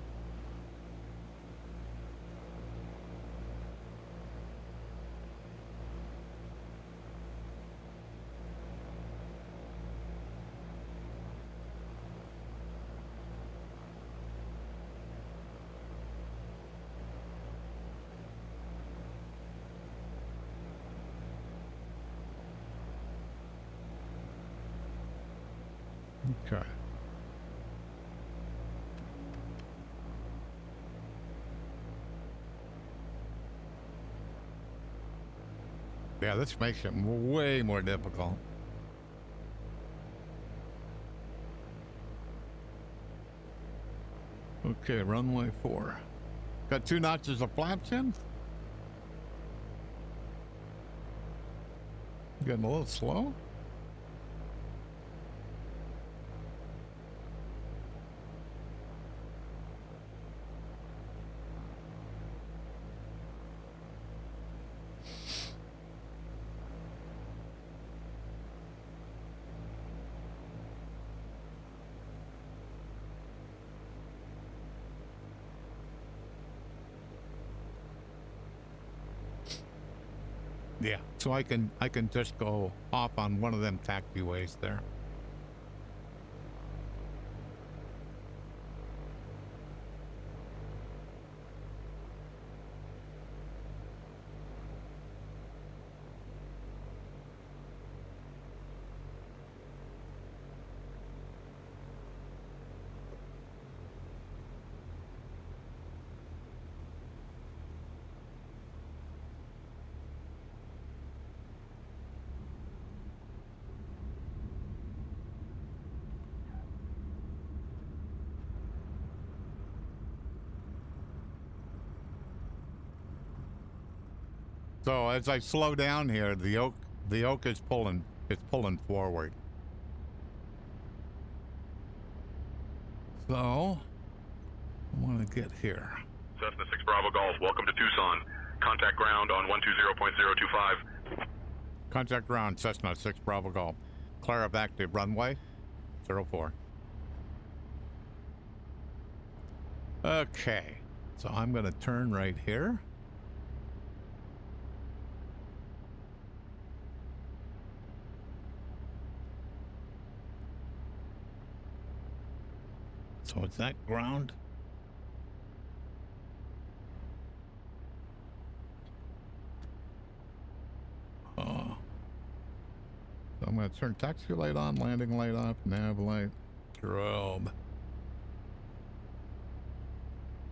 Speaker 1: Okay. Yeah, this makes it way more difficult. Okay, runway 4. Got 2 notches of flaps in. Getting a little slow. Yeah, so I can just go off on one of them taxiways there. So as I slow down here, the yoke is pulling forward. So I want to get here.
Speaker 4: Cessna 6 Bravo Golf, welcome to Tucson. Contact ground on 120.025.
Speaker 1: Contact ground, Cessna 6 Bravo Golf. Clear of active runway 04. Okay, so I'm going to turn right here. So is that ground? Oh. So I'm going to turn taxi light on, landing light off, nav light, strobe.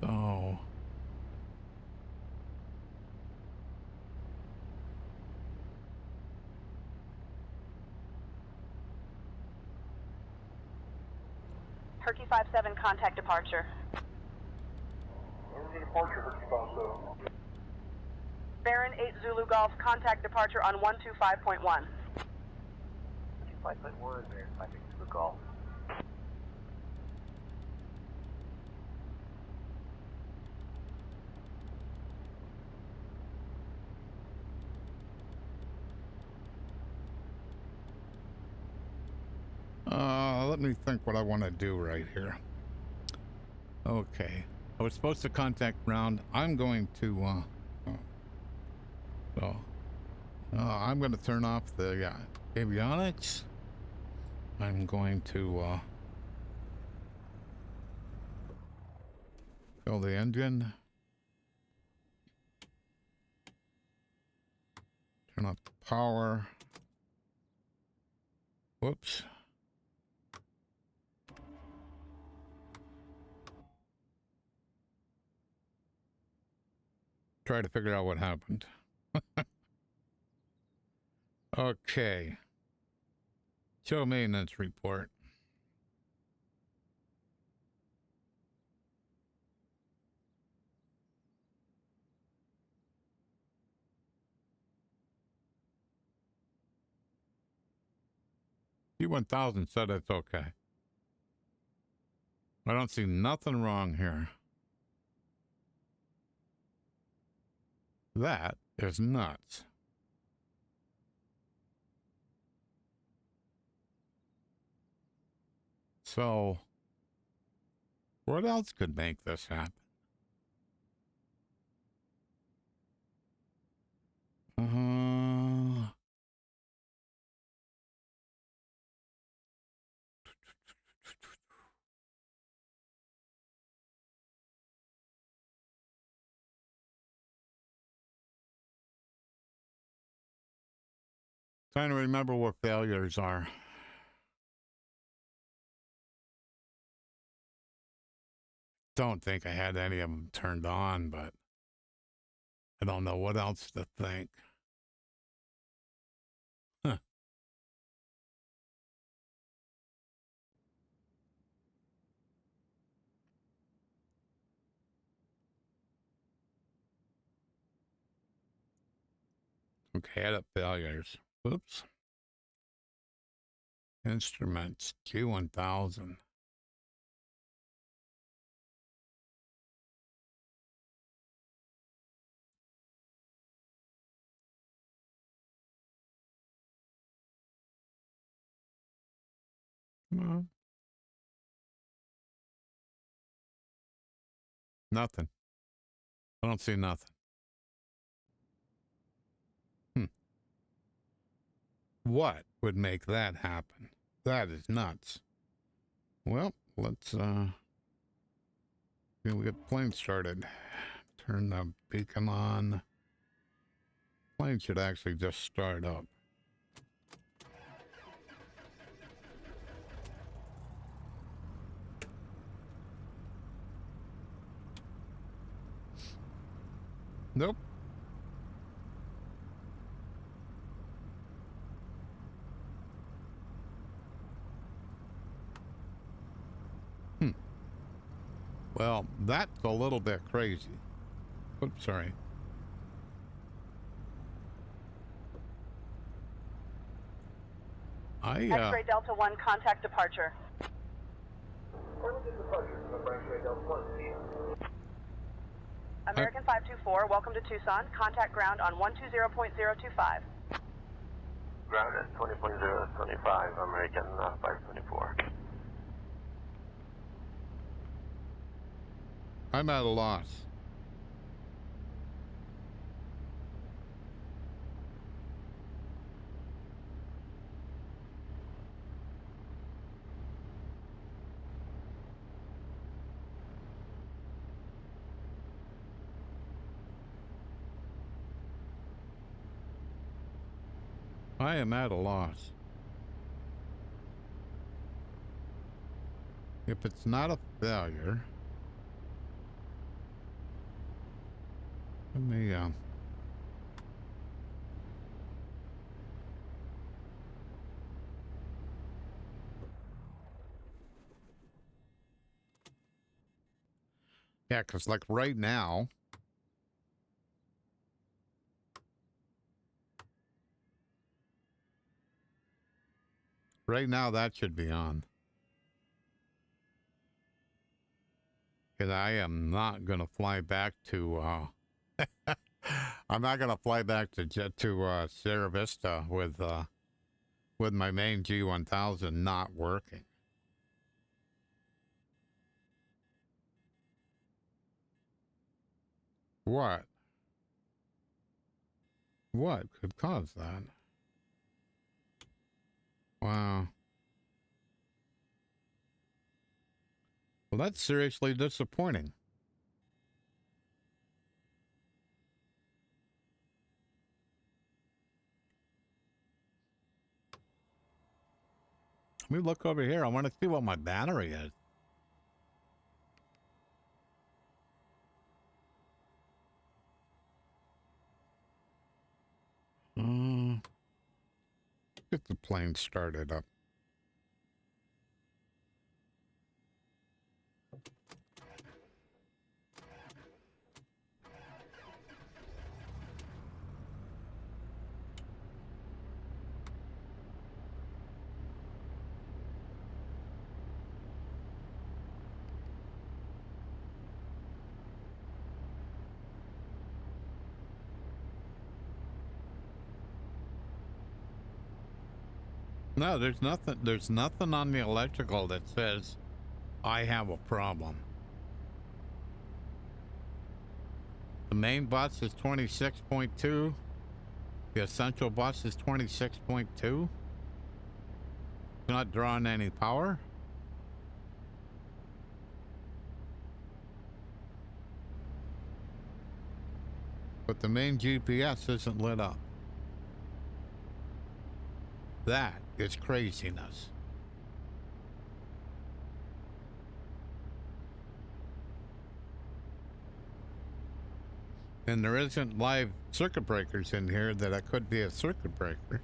Speaker 1: Oh.
Speaker 5: Herky 57, contact departure.
Speaker 6: Over to departure, Herky 57.
Speaker 5: Baron 8 Zulu Golf, contact departure on 125.1.
Speaker 6: 5.1, Baron 5 Zulu Golf.
Speaker 1: Let me think what I want to do right here. Okay. I was supposed to contact ground. I'm going to, I'm going to turn off the avionics. I'm going to fill the engine. Turn off the power. Whoops. Try to figure out what happened. Okay. Show maintenance report. G1000 said it's okay. I don't see nothing wrong here. That is nuts. So, what else could make this happen? Trying to remember where failures are. Don't think I had any of them turned on, but I don't know what else to think. Huh. Okay, edit failures. Oops. Instruments, G1000. Come on. Nothing. I don't see nothing. What would make that happen? That is nuts. Well, let's we'll get the plane started. Turn the beacon on. Plane should actually just start up. Nope. Well, that's a little bit crazy. Oops, sorry.
Speaker 5: X-ray Delta 1, contact departure. American 524, welcome to Tucson. Contact ground on 120.025.
Speaker 3: Ground at 20.025, American 524.
Speaker 1: I'm at a loss. I am at a loss. If it's not a failure, let me, yeah, because like right now, that should be on. Because I am not going to fly back to, I'm not going to fly back to Sierra Vista with my main G1000 not working. What? What could cause that? Wow. Well, that's seriously disappointing. Let me look over here. I want to see what my battery is. Get the plane started up. No, there's nothing. There's nothing on the electrical that says I have a problem. The main bus is 26.2. The essential bus is 26.2. Not drawing any power. But the main GPS isn't lit up. That is craziness. And there isn't live circuit breakers in here that I could be a circuit breaker.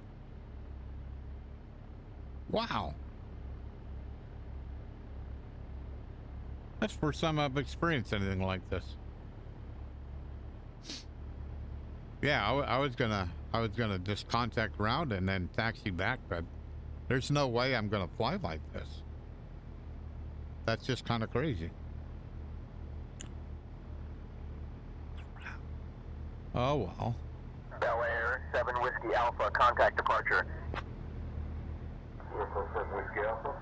Speaker 1: Wow. That's the first time I've experienced anything like this. Yeah, I was gonna just contact ground and then taxi back, but there's no way I'm gonna fly like this. That's just kind of crazy. Oh well.
Speaker 3: Bel Air 7 Whiskey Alpha, contact departure. 7 Whiskey Alpha.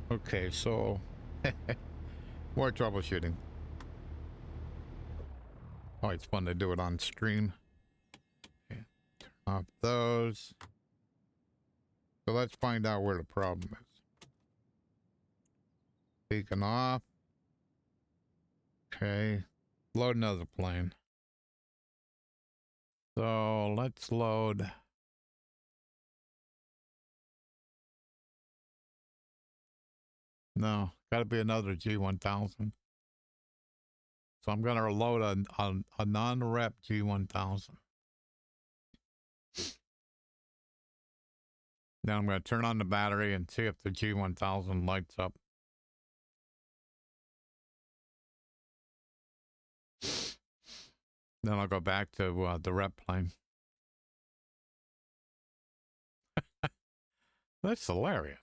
Speaker 1: Okay, so more troubleshooting. Oh, it's fun to do it on stream. Okay. Turn off those. So let's find out where the problem is. Taken off. Okay. Load another plane. So let's load. No, got to be another G1000. So I'm going to load a non-rep G1000. Now I'm going to turn on the battery and see if the G1000 lights up. Then I'll go back to the rep plane. That's hilarious.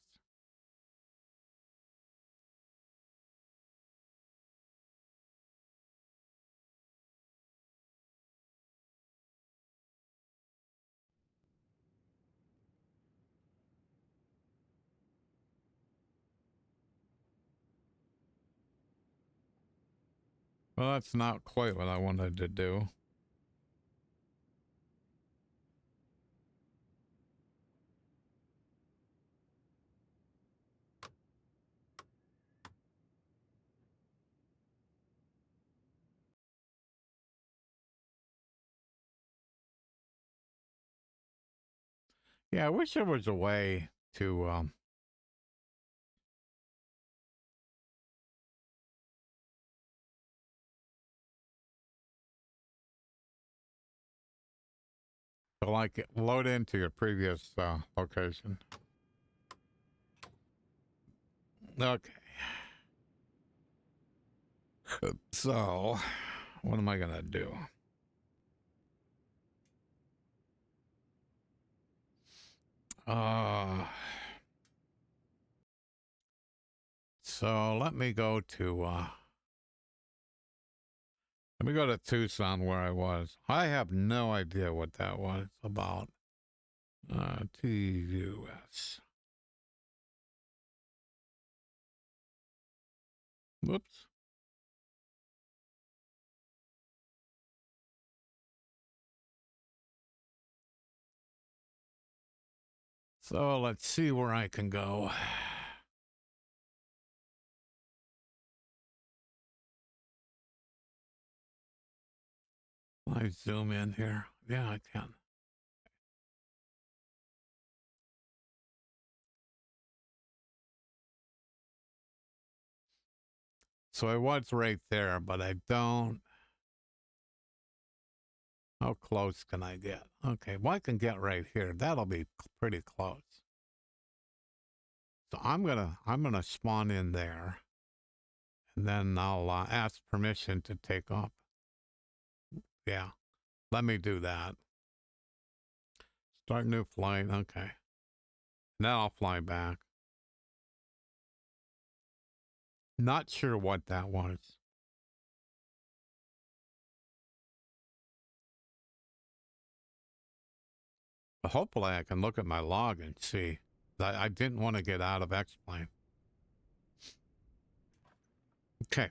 Speaker 1: Well, that's not quite what I wanted to do. Yeah, I wish there was a way to like load into your previous location. Okay. So, what am I gonna do? So let me go to Tucson where I was. I have no idea what that was about. TUS. Whoops. So let's see where I can go. I zoom in here. Yeah, I can. So I was right there, but I don't. How close can I get? Okay, well, I can get right here. That'll be pretty close. So I'm gonna spawn in there, and then I'll ask permission to take off. Yeah, let me do that. Start new flight. Okay. Now I'll fly back. Not sure what that was. But hopefully I can look at my log and see. I didn't want to get out of X-Plane. Okay.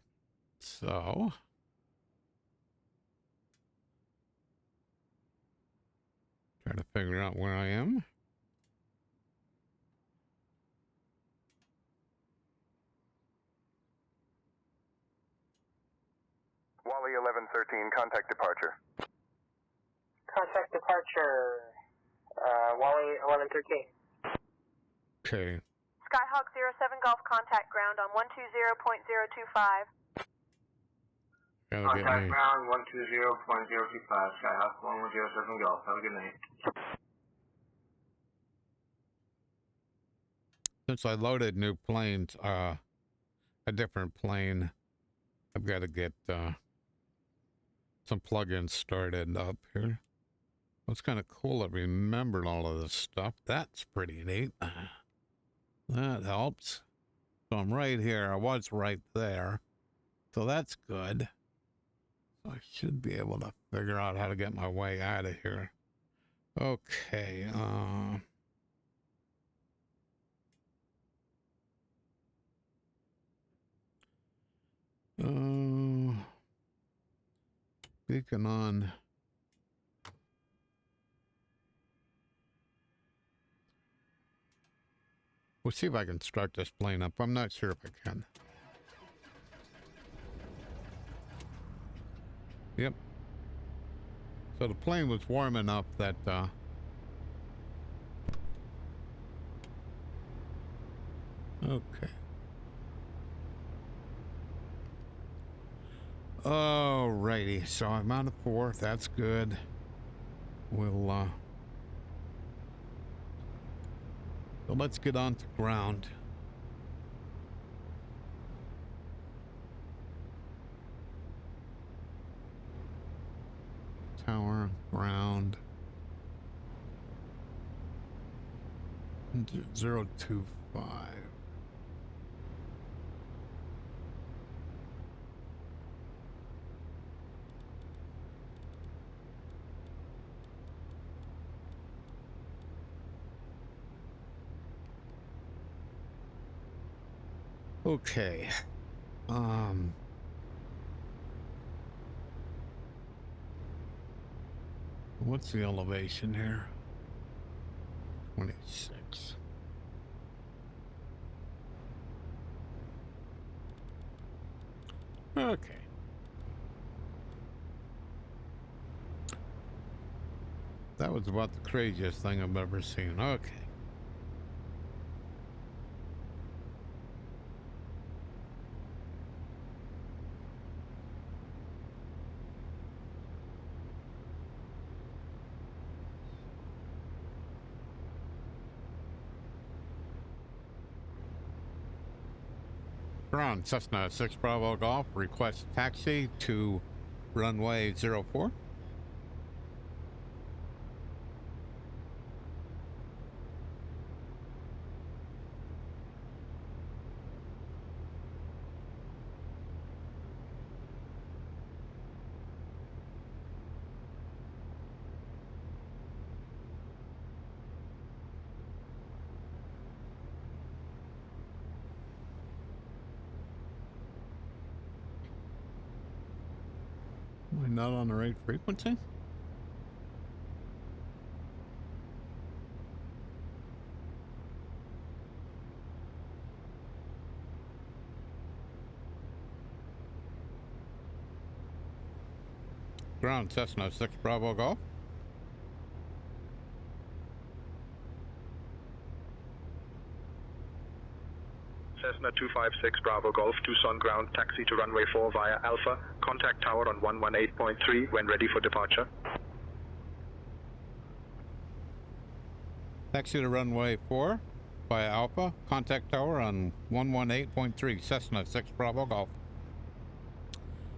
Speaker 1: So try to figure out where I am.
Speaker 8: Wally 1113, contact departure.
Speaker 5: Contact departure. Wally 1113.
Speaker 1: Okay.
Speaker 5: Skyhawk 07 Golf contact ground on 120.025.
Speaker 1: Gotta get me.
Speaker 6: ground 120.025. Skyhawk 1107 Golf. Have a good night.
Speaker 1: Since I loaded new planes, a different plane, I've got to get some plugins started up here. It's kind of cool I remembered all of this stuff. That's pretty neat. That helps. So I'm right here. I was right there. So that's good. So I should be able to figure out how to get my way out of here. Okay. Beacon on. We'll see if I can start this plane up. I'm not sure if I can. Yep. So the plane was warm enough that okay. Alrighty, so I'm on the 4th. That's good. We'll so let's get on to ground. tower, ground. 025. Okay. What's the elevation here? 26. Okay. That was about the craziest thing I've ever seen. Okay. Ground, Cessna 6 Bravo Golf, request taxi to runway 04. Am I not on the right frequency? Ground, Cessna 6 Bravo Golf.
Speaker 3: Cessna 256 Bravo Golf, Tucson ground, taxi to runway 4 via Alpha. Contact tower on 118.3 when ready for departure.
Speaker 1: Taxi to runway 4 via Alpha. Contact tower on 118.3, Cessna 6 Bravo Golf.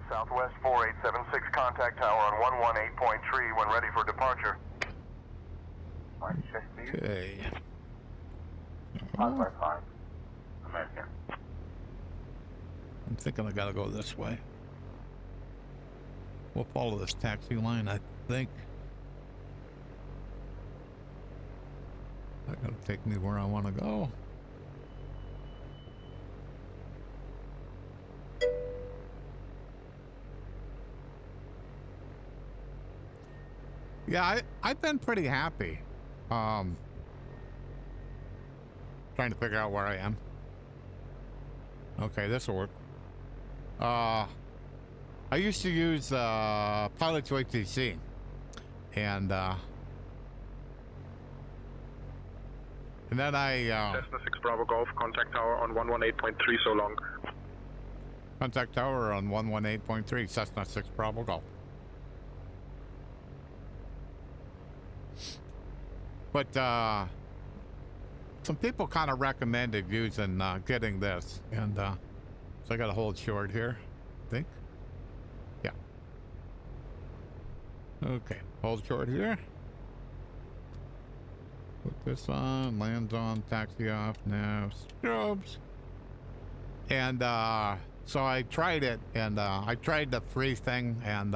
Speaker 3: Southwest 4876, contact tower on 118.3 when ready for departure.
Speaker 1: Okay.
Speaker 3: American.
Speaker 1: I'm thinking I gotta go this way. We'll follow this taxi line, I think. That's gonna take me where I want to go. Yeah, I've been pretty happy. Trying to figure out where I am. Okay, this will work. I used to use Pilot's ATC, and then I
Speaker 3: Cessna 6 Bravo Golf, contact tower on 118.3 so long.
Speaker 1: contact tower on 118.3, Cessna 6 Bravo Golf. But some people kind of recommended using getting this, and so I got to hold short here, I think. Yeah. Okay, hold short here. Put this on, lands on, taxi off, nav, strobes. And so I tried it, and I tried the free thing, and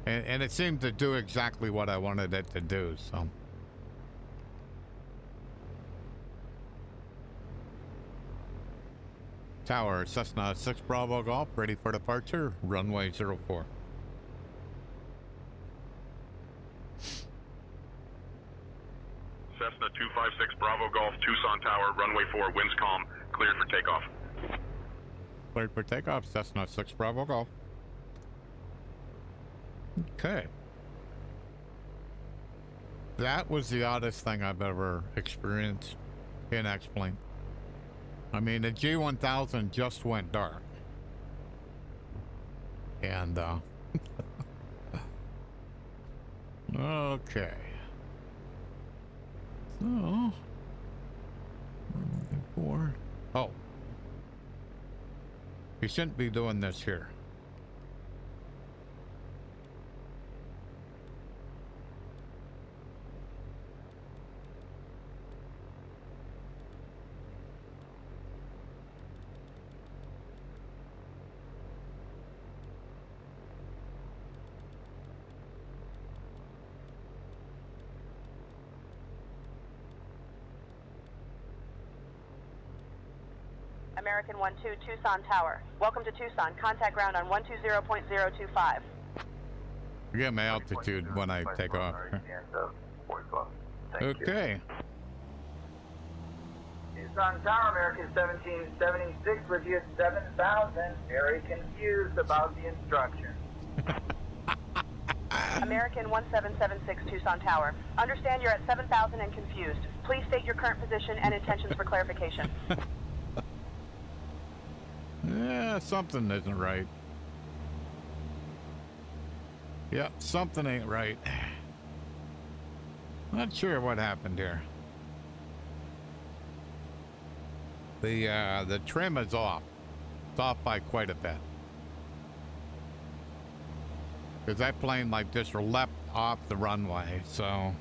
Speaker 1: it seemed to do exactly what I wanted it to do, so. Tower, Cessna 6 Bravo Golf, ready for departure, runway 04.
Speaker 4: Cessna 256 Bravo Golf, Tucson Tower, runway 4, winds calm, cleared for takeoff.
Speaker 1: Cleared for takeoff, Cessna 6 Bravo Golf. Okay. That was the oddest thing I've ever experienced in X-Plane. I mean, the G1000 just went dark. And, okay. So, we're looking for, oh. You shouldn't be doing this here.
Speaker 5: American 12, Tucson Tower. Welcome to Tucson. Contact ground on 120.025.
Speaker 1: Forget my altitude when I take off. Okay.
Speaker 6: Tucson Tower, American 1776 with you at 7,000. Very confused about the instructions.
Speaker 5: American 1776 Tucson Tower. Understand you're at 7,000 and confused. Please state your current position and intentions for clarification.
Speaker 1: Yeah, something isn't right. Yep, something ain't right. Not sure what happened here. The trim is off. It's off by quite a bit. Because that plane like just leapt off the runway, so.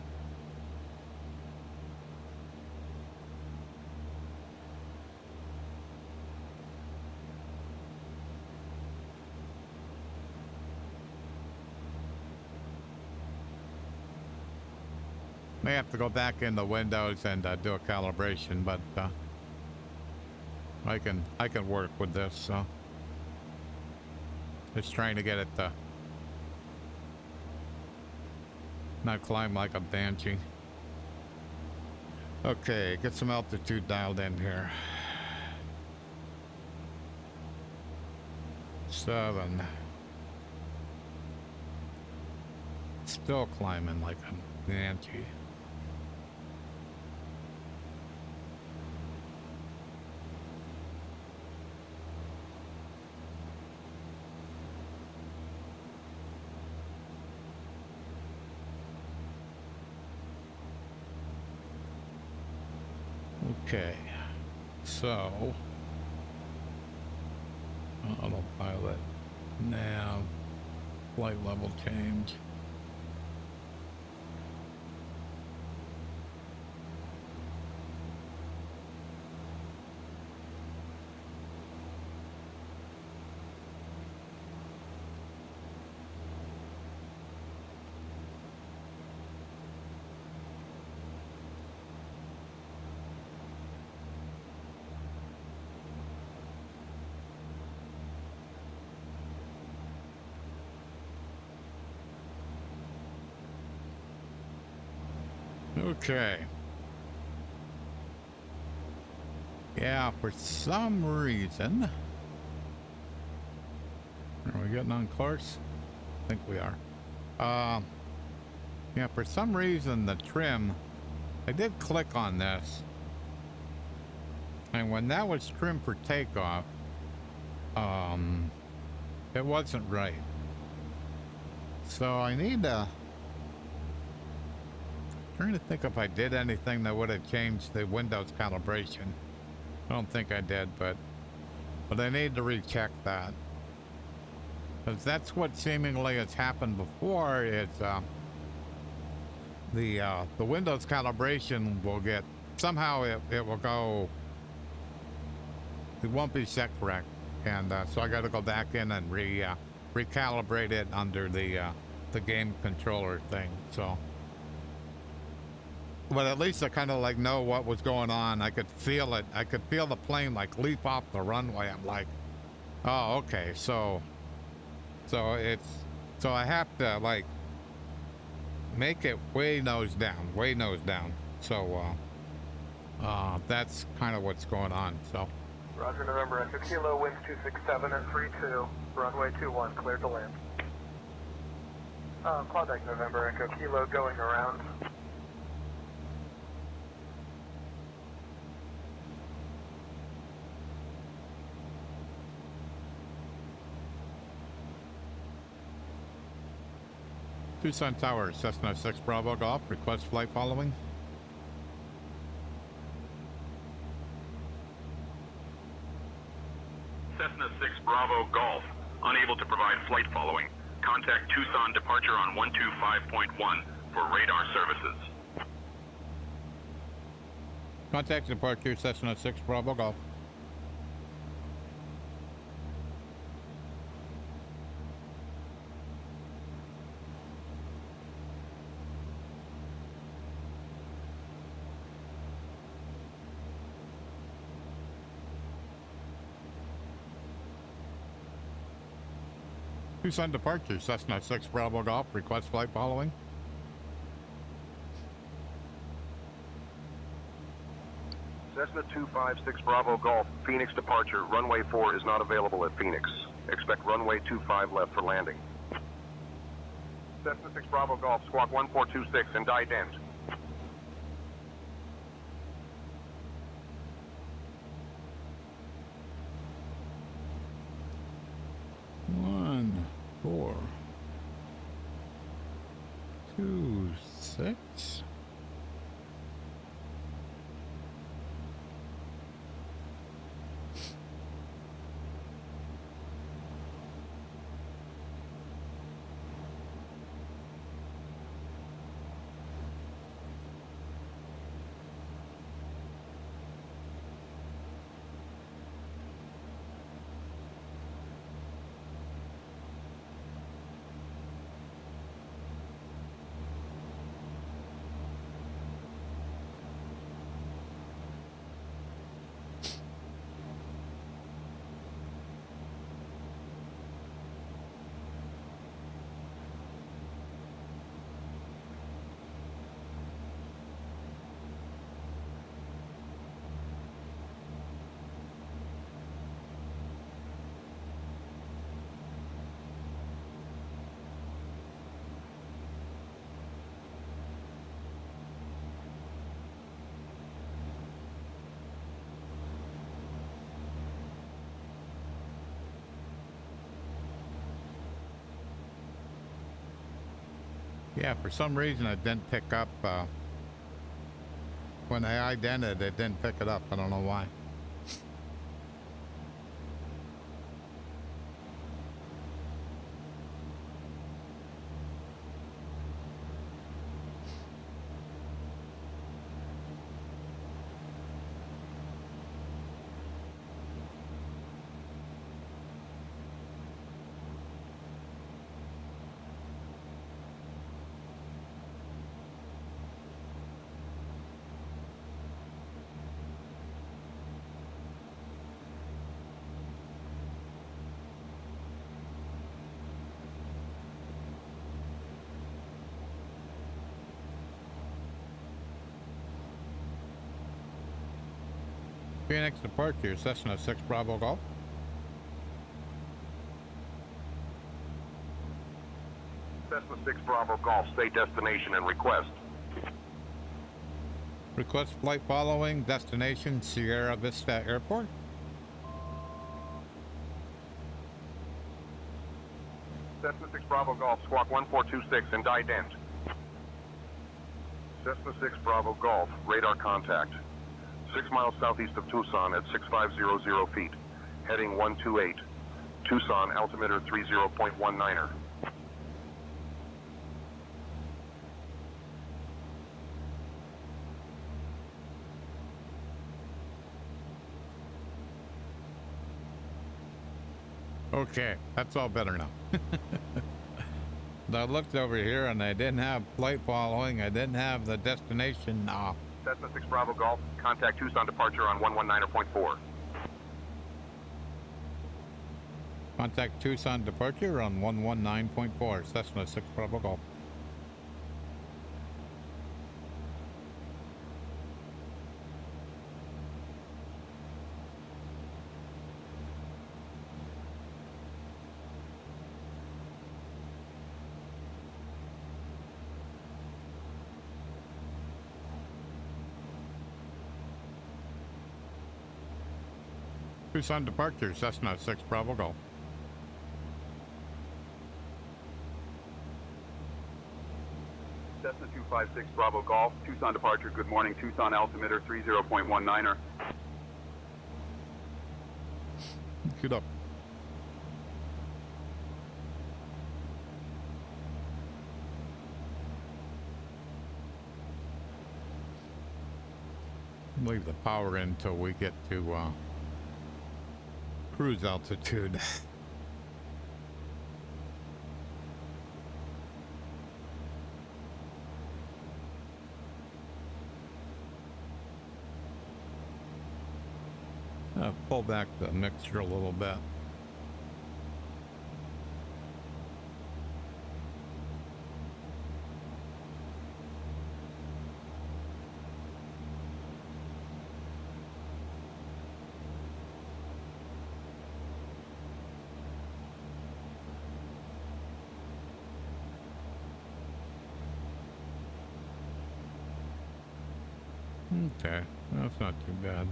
Speaker 1: May have to go back in the windows and do a calibration, but I can work with this, so. Just trying to get it to not climb like a banshee. Okay, get some altitude dialed in here. 7. Still climbing like a banshee. Okay, so autopilot, nav, flight level change. Okay. Yeah, for some reason. Are we getting on course? I think we are. Yeah, for some reason the trim, I did click on this. And when that was trimmed for takeoff, it wasn't right. So I need to trying to think if I did anything that would have changed the Windows calibration. I don't think I did, but I need to recheck that. Because that's what seemingly has happened before is the Windows calibration will get, somehow it will go, it won't be set correct. And so I got to go back in and recalibrate it under the game controller thing, so. But at least I kind of like know what was going on. I could feel it. I could feel the plane like leap off the runway. I'm like, oh, okay. So I have to like make it way nose down. So that's kind of what's going on. So.
Speaker 6: Roger, November Echo Kilo, winds 267 and 32, runway 21, cleared to land. Contact November Echo Kilo going around.
Speaker 1: Tucson Tower, Cessna 6 Bravo Golf, request flight following.
Speaker 4: Cessna 6 Bravo Golf, unable to provide flight following. Contact Tucson departure on 125.1 for radar services.
Speaker 1: Contact departure Cessna 6 Bravo Golf. Tucson departure, Cessna 6 Bravo Golf, request flight following.
Speaker 3: Cessna 256 Bravo Golf, Phoenix departure, runway 4 is not available at Phoenix. Expect runway 25 left for landing. Cessna 6 Bravo Golf, squawk 1426 and ident.
Speaker 1: One, 4, 2, 6. Yeah, for some reason it didn't pick up, when I idented it didn't pick it up. I don't know why. Phoenix departure, Cessna 6 Bravo Golf.
Speaker 3: Cessna 6 Bravo Golf, say destination and request.
Speaker 1: Request flight following, destination Sierra Vista Airport.
Speaker 3: Cessna 6 Bravo Golf, squawk 1426 and ident. Cessna 6 Bravo Golf, radar contact. 6 miles southeast of Tucson at 6500 feet. Heading 128. Tucson, altimeter 30.19er.
Speaker 1: Okay, that's all better now. I looked over here and I didn't have flight following. I didn't have the destination.
Speaker 3: Cessna 6 Bravo Golf, contact Tucson departure on 119.4.
Speaker 1: Contact Tucson departure on 119.4, Cessna 6 Bravo Golf. Tucson departure, Cessna 6 Bravo Golf.
Speaker 8: Cessna 256 Bravo Golf, Tucson departure, good morning, Tucson altimeter 30.19er.
Speaker 1: Get up. Leave the power in until we get to cruise altitude. Pull back the mixture a little bit. Okay, that's not too bad.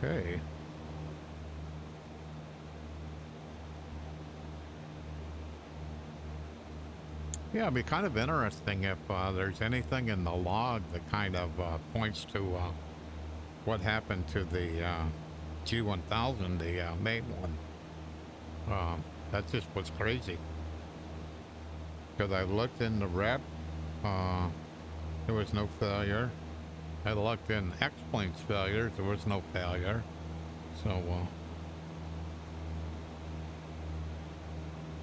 Speaker 1: Okay. Yeah, it'd be kind of interesting if there's anything in the log that kind of points to what happened to the G1000, the main one. That just was crazy. Because I looked in the rep, there was no failure. I looked in X-Plane's failures, there was no failure. So,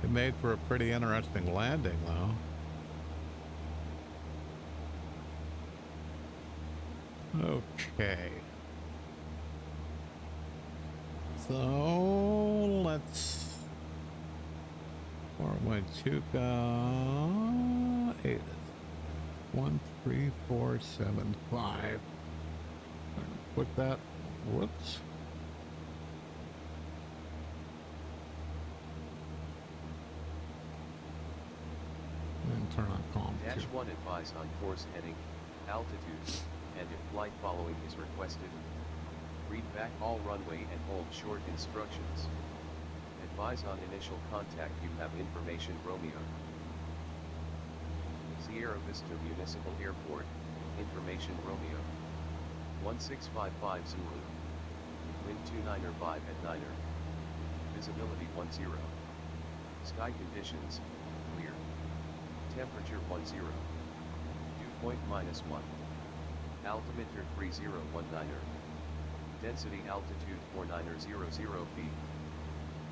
Speaker 1: it made for a pretty interesting landing, though. Okay. So, let's... Atis. 13475. Put that. Whoops. And turn on calm.
Speaker 2: Dash 1 advise on course heading, altitude, and if flight following is requested. Read back all runway and hold short instructions. Advise on initial contact. You have information Romeo. Sierra Vista Municipal Airport, information Romeo. 1655 Zulu. Wind 295 at 9er. Visibility 10. Sky conditions, clear. Temperature 10. Dew point -1. Altimeter 3019er. Density altitude 4900 feet.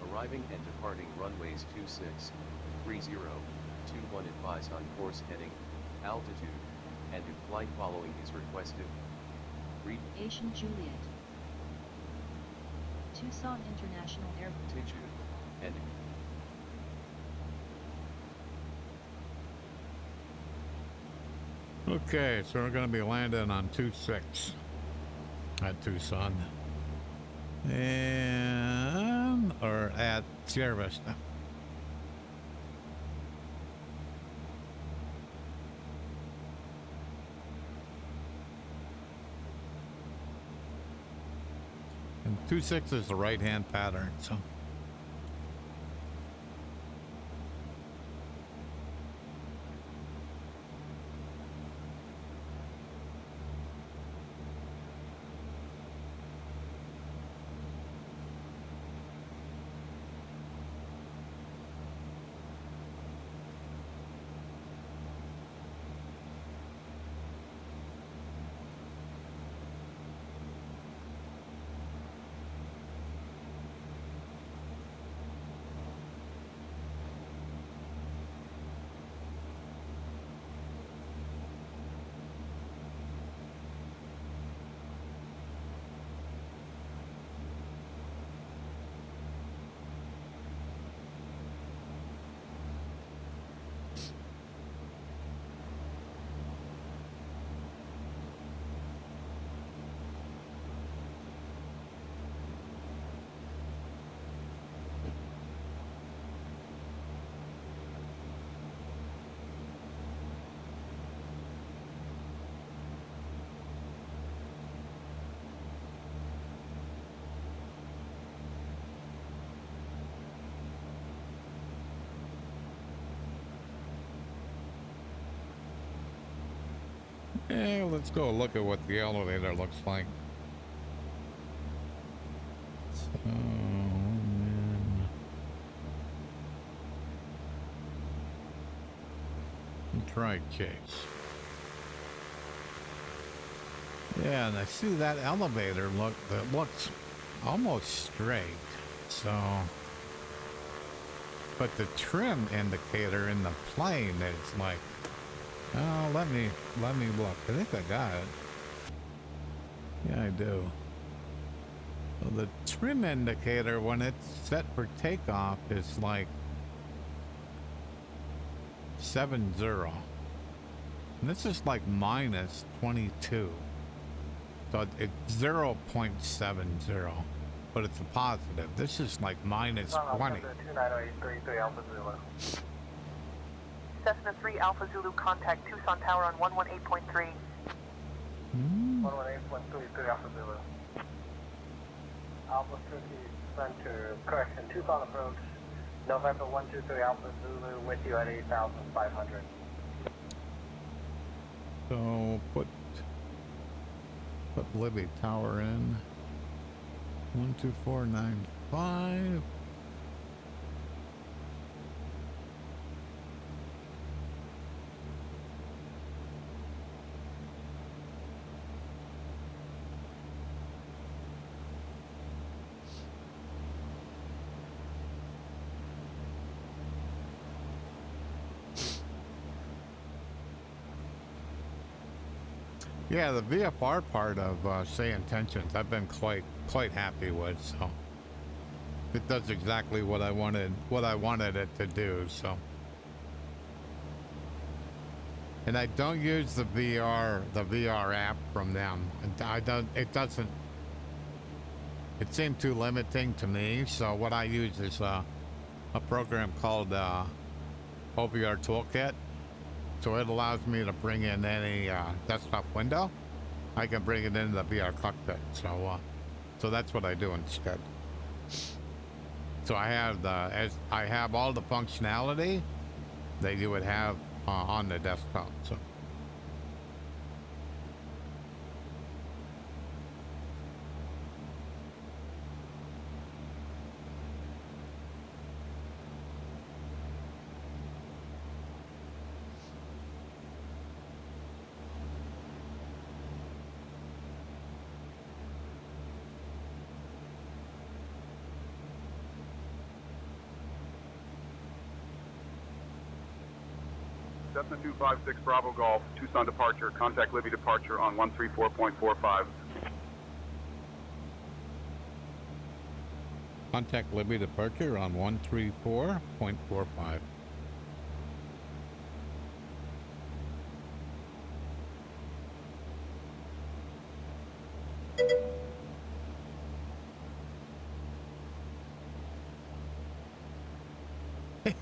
Speaker 2: Arriving and departing runways 26, 30, 21 advise on course heading, altitude, and if flight following is requested. Read
Speaker 7: Asian Juliet. Tucson International Airport.
Speaker 2: altitude, and
Speaker 1: Okay, so we're going to be landing on 26 at Tucson. And, or at Sierra Vista. And 26 is the right-hand pattern, so. Yeah, let's go look at what the elevator looks like. So, try case. Yeah, and I see that elevator that looks almost straight. So, but the trim indicator in the plane is like, oh, let me look. I think I got it. Yeah, I do. So the trim indicator, when it's set for takeoff, is like 70. And this is like minus 22. So it's 0.70, but it's a positive. This is like minus 20.
Speaker 5: Cessna 3 Alpha Zulu, contact Tucson Tower on 118.3.
Speaker 6: 118.3 Alpha Zulu. Alpha Turkey Center, correction, Tucson approach, November 123 Alpha Zulu, with you at 8,500.
Speaker 1: So put Libby Tower in. 12495. Yeah, the VFR part of SayIntentions, I've been quite happy with. So it does exactly what I wanted it to do. So, and I don't use the VR app from them. It seemed too limiting to me. So what I use is a program called OVR Toolkit. So it allows me to bring in any desktop window. I can bring it into the VR cockpit. So that's what I do instead. So I have all the functionality that you would have on the desktop. So.
Speaker 8: Cessna 256 Bravo Golf, Tucson departure, contact Libby departure on 134.45.
Speaker 1: Contact Libby departure on 134.45.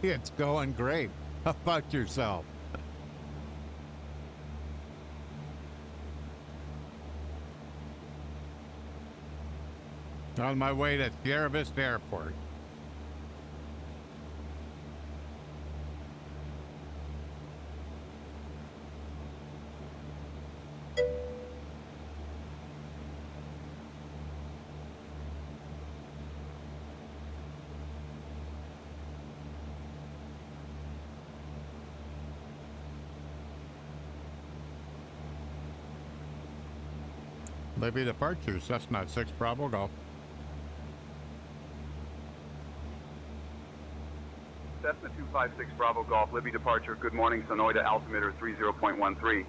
Speaker 1: It's going great. How about yourself? On my way to Sierra Vista Airport. Libby departures, Cessna 6 Bravo Golf.
Speaker 8: Cessna 256 Bravo Golf, Libby departure, good morning, Sonoida altimeter 30.13.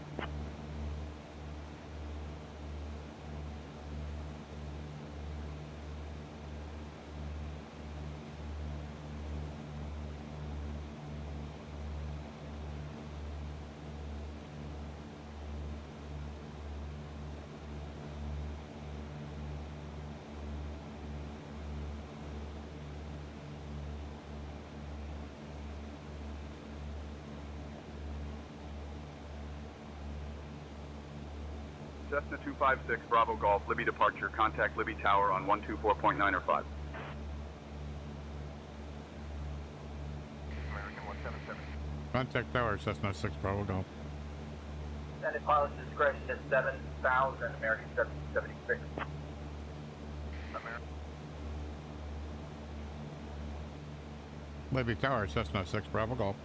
Speaker 8: Cessna 256 Bravo Golf, Libby departure, contact Libby Tower on 124.9 or 5. American 177.
Speaker 1: Contact Tower, Cessna 6 Bravo Golf.
Speaker 6: Extended pilot's discretion at 7,000, American 776.
Speaker 1: Libby Tower, Cessna 6 Bravo Golf.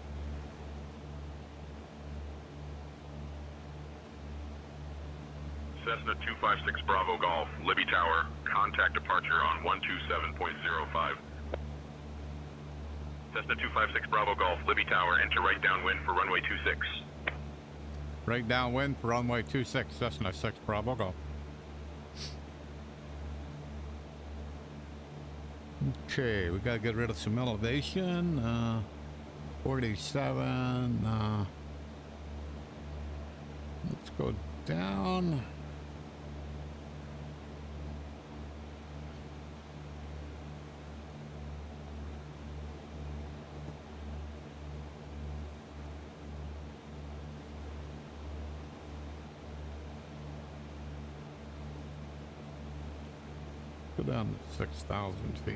Speaker 4: Cessna 256 Bravo Golf, Libby Tower, contact departure on 127.05. Cessna 256 Bravo Golf, Libby Tower, enter right downwind for runway 26.
Speaker 1: Right downwind for runway 26, Cessna 6 Bravo Golf. Okay, we gotta get rid of some elevation. 47. Let's go down. Go down to 6,000 feet.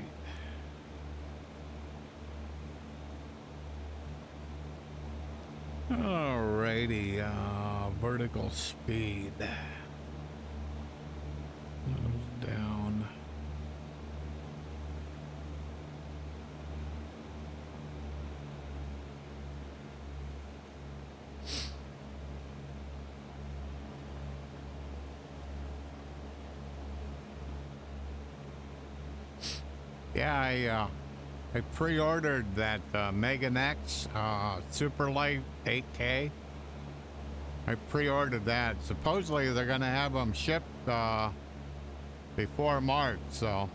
Speaker 1: Alrighty, vertical speed. Nose down. Yeah, I pre-ordered that Megan X Super Light 8K. I pre-ordered that. Supposedly they're gonna have them shipped before March, so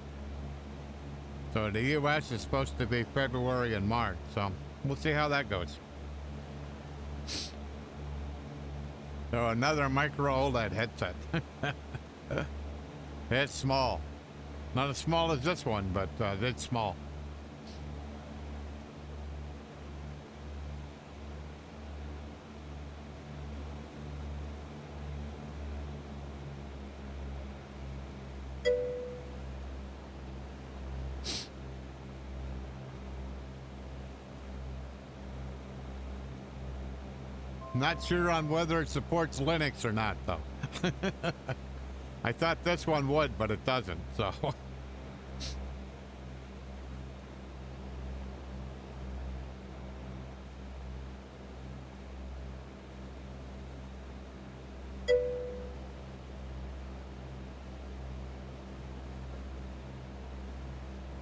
Speaker 1: the US is supposed to be February and March, so we'll see how that goes. So another micro OLED headset. It's small. Not as small as this one, but it's small. Not sure on whether it supports Linux or not, though. I thought this one would, but it doesn't, so.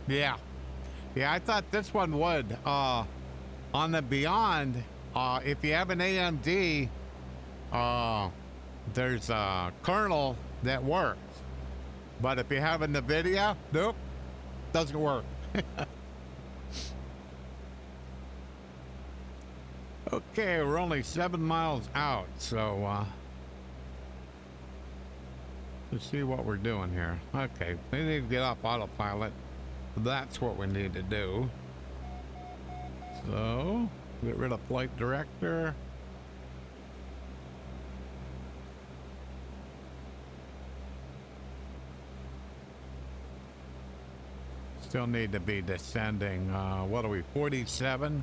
Speaker 1: Yeah, I thought this one would. On the Beyond, if you have an AMD, there's a kernel that works. But if you have a NVIDIA, nope, doesn't work. Okay, we're only 7 miles out, so let's see what we're doing here. Okay, we need to get off autopilot. That's what we need to do. So, get rid of flight director. Still need to be descending. What are we, 47?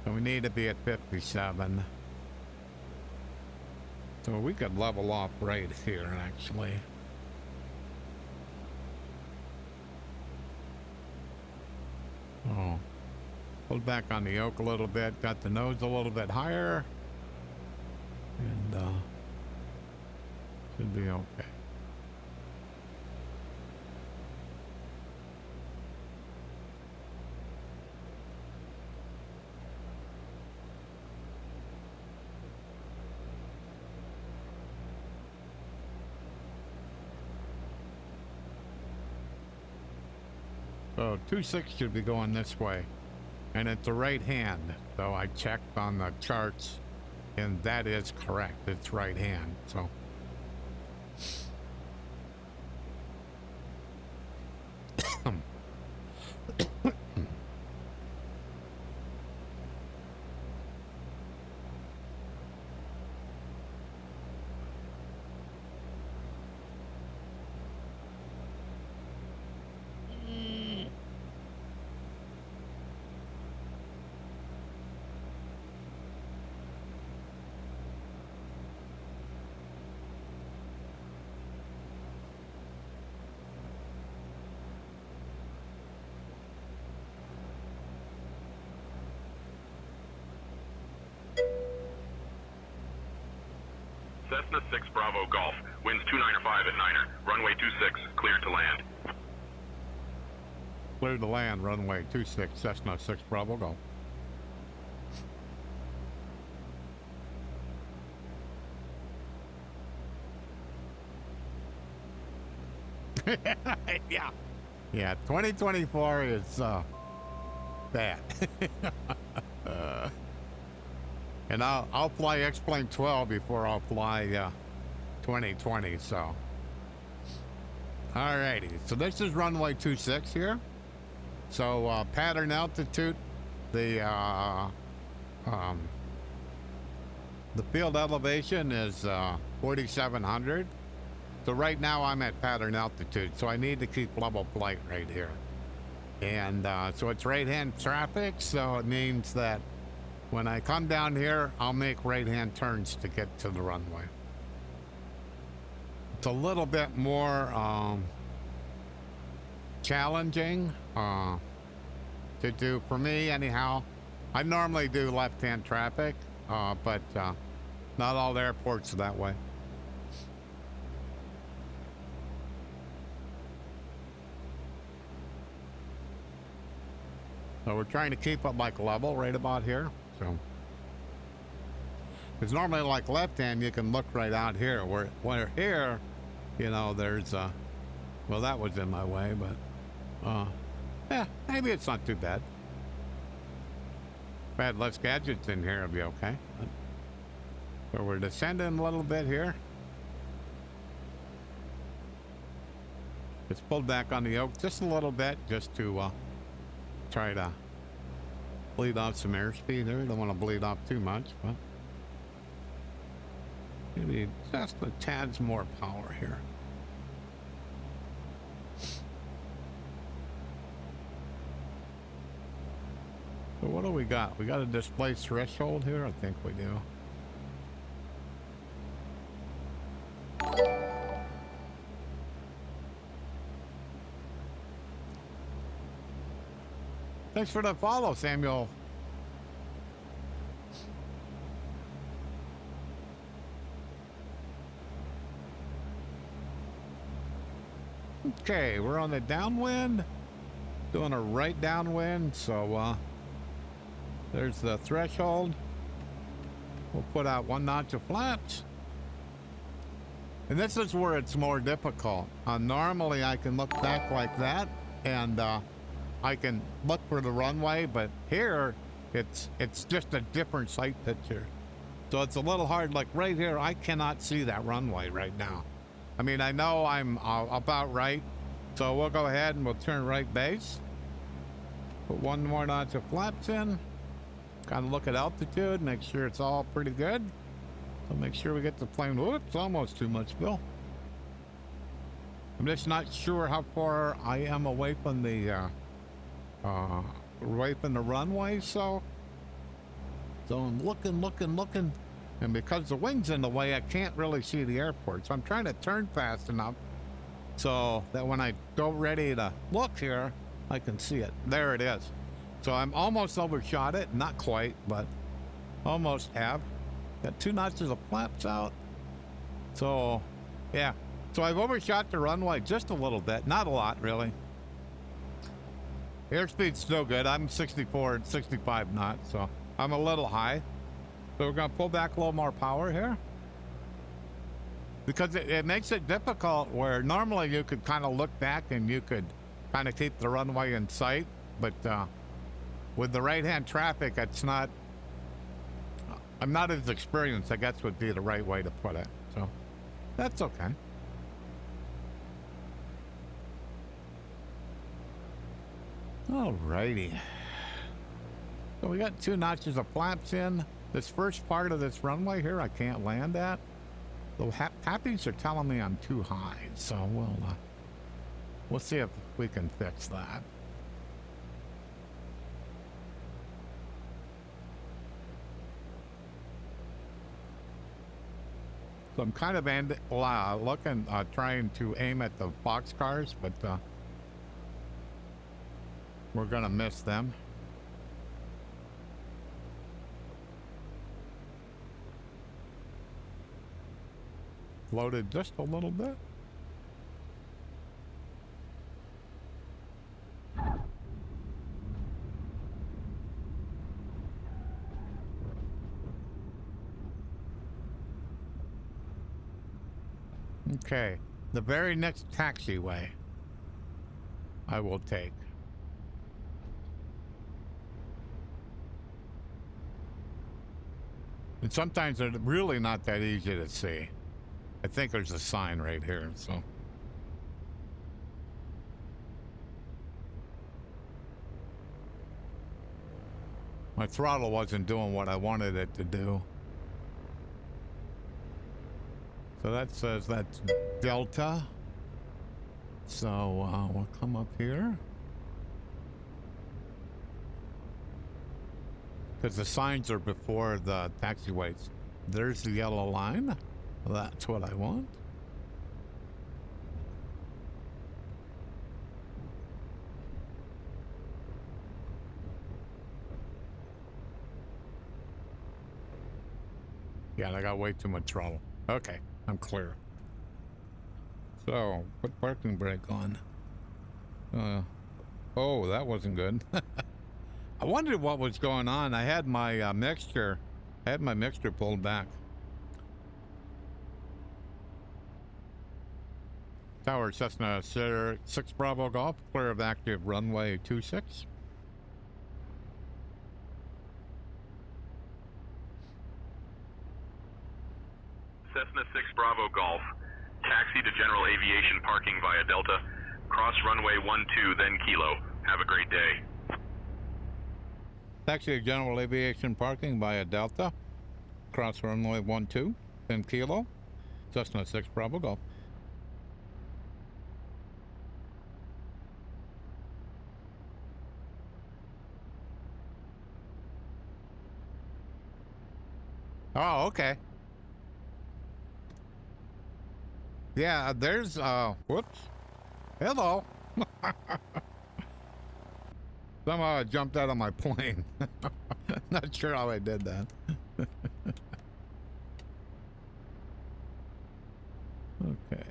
Speaker 1: So we need to be at 57. So we could level off right here, actually. Oh, pulled back on the yoke a little bit, got the nose a little bit higher, and should be okay. So 26 should be going this way, and it's a right hand. So I checked on the charts, and that is correct. It's right hand. So
Speaker 4: Cessna 6 Bravo Golf, winds 295 at Niner, runway 26, cleared to land.
Speaker 1: cleared to land, runway 26, Cessna 6 Bravo Golf. Yeah. Yeah, 2024 is bad. And I'll fly X-Plane 12 before I'll fly 2020. So, alrighty. So this is runway 26 here. So pattern altitude, the field elevation is 4,700. So right now I'm at pattern altitude, so I need to keep level flight right here. And so it's right-hand traffic, so it means that when I come down here, I'll make right-hand turns to get to the runway. It's a little bit more challenging to do for me anyhow. I normally do left-hand traffic, but not all the airports are that way. So we're trying to keep it like level right about here. So, because normally like left hand, you can look right out here. Where here, you know, there's well, that was in my way, but yeah, maybe it's not too bad. If I had less gadgets in here, it'd be okay. So we're descending a little bit here. It's pulled back on the yoke just a little bit, just to try to bleed off some airspeed there. Don't want to bleed off too much, but maybe just a tad more power here. So what do we got? We got a display threshold here? I think we do. Thanks for the follow, Samuel. Okay, we're on the downwind. Doing a right downwind, so there's the threshold. We'll put out 1 notch of flaps. And this is where it's more difficult. Normally I can look back like that and I can look for the runway, but here it's just a different sight picture. So it's a little hard. Like right here, I cannot see that runway right now. I mean, I know I'm about right. So we'll go ahead and we'll turn right base. Put 1 more notch of flaps in. Kind of look at altitude, make sure it's all pretty good. So make sure we get the plane. Whoops, almost too much, Bill. I'm just not sure how far I am away from the runway, so I'm looking, and because the wing's in the way, I can't really see the airport. So I'm trying to turn fast enough so that when I go ready to look here, I can see it. There it is. So I'm almost overshot it, not quite, but almost have. Got 2 notches of flaps out. So yeah, so I've overshot the runway just a little bit, not a lot really. Airspeed's still good. I'm 64 and 65 knots, so I'm a little high. So we're gonna pull back a little more power here. Because it makes it difficult where normally you could kind of look back and you could kind of keep the runway in sight. But with the right-hand traffic, it's not, I'm not as experienced, I guess would be the right way to put it. So that's okay. Alrighty. So we got 2 notches of flaps in. This first part of this runway here, I can't land at. The Atis are telling me I'm too high, so we'll see if we can fix that. So I'm kind of looking, trying to aim at the boxcars, but we're gonna miss them. Loaded just a little bit. Okay, the very next taxiway. I will take. And sometimes they're really not that easy to see. I think there's a sign right here, so. My throttle wasn't doing what I wanted it to do. So that says that's Delta. So we'll come up here. Because the signs are before the taxiways. There's the yellow line. That's what I want. Yeah, I got way too much throttle. Okay, I'm clear. So, put parking brake on. Oh, that wasn't good. I wondered what was going on. I had my mixture pulled back. Tower Cessna 6 Bravo Golf, clear of active runway 26.
Speaker 4: Cessna 6 Bravo Golf, taxi to general aviation parking via Delta, cross runway 12, then Kilo. Have a great day.
Speaker 1: Taxi to general aviation parking via Delta, cross runway 12, then Kilo, Cessna 6 Bravo Golf. Oh, okay. Yeah, there's, whoops. Hello. Somehow I jumped out of my plane. Not sure how I did that. Okay.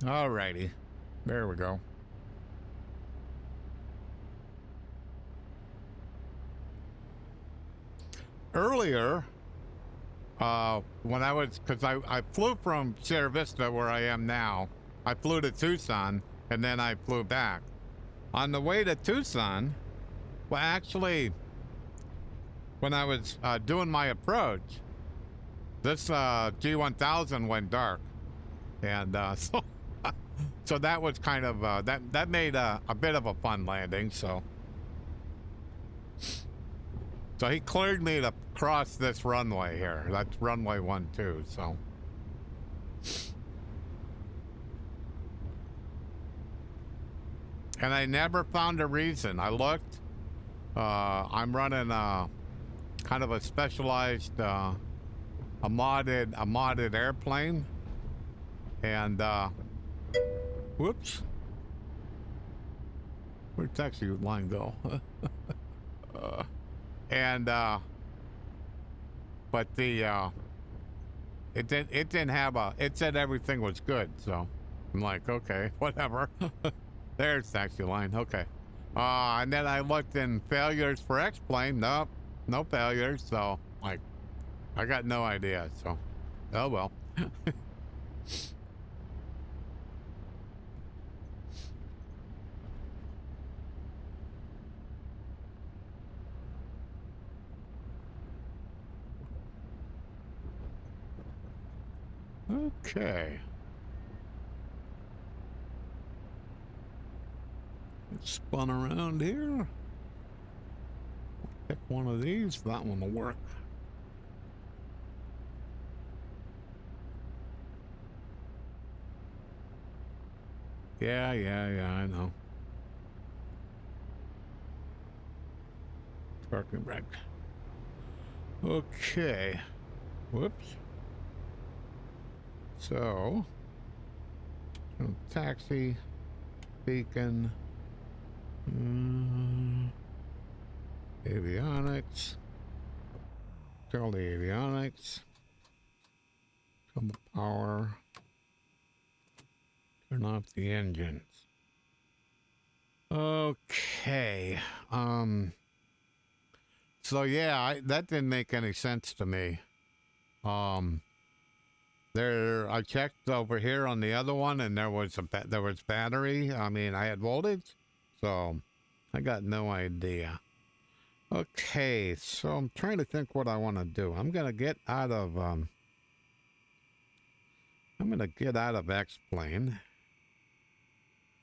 Speaker 1: Alrighty. There we go. Earlier, when I was, because I flew from Sierra Vista, where I am now, I flew to Tucson, and then I flew back. On the way to Tucson, well, actually, when I was doing my approach, this G1000 went dark, and so that was kind of that made a bit of a fun landing. So he cleared me to cross this runway here. That's runway 12. So. And I never found a reason. I looked. I'm running kind of a specialized, a modded airplane, and whoops, where'd taxi line go? But the it didn't have a. It said everything was good, so I'm like, okay, whatever. There's taxi line. Okay. And then I looked in failures for X-Plane. Nope, no failures. So, like, I got no idea. So, oh well. Okay. It's spun around here. Pick one of these. That one will work. Yeah, I know. Parking brake. Okay. Whoops. So, taxi, beacon, avionics, tell the avionics, come power, turn off the engines. Okay. So yeah, that didn't make any sense to me. There, I checked over here on the other one, and there was battery. I mean, I had voltage, so I got no idea. Okay, so I'm trying to think what I want to do. I'm gonna get out of X-Plane.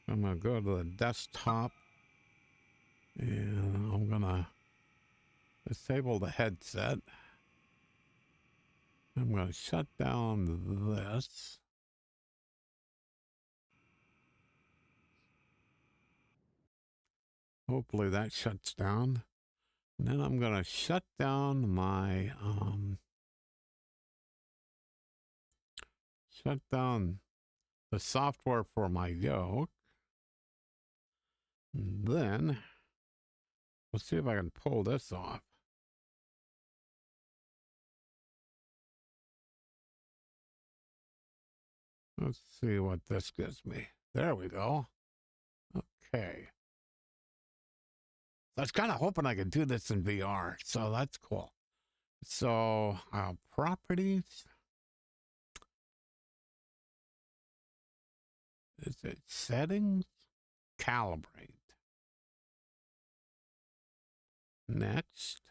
Speaker 1: I'm gonna go to the desktop, and I'm gonna disable the headset. I'm going to shut down this. Hopefully that shuts down. And then I'm going to shut down my, shut down the software for my yoke. And then let's see if I can pull this off. Let's see what this gives me. There we go. Okay. I was kind of hoping I could do this in VR, so that's cool. So, properties. Is it settings? Calibrate. Next.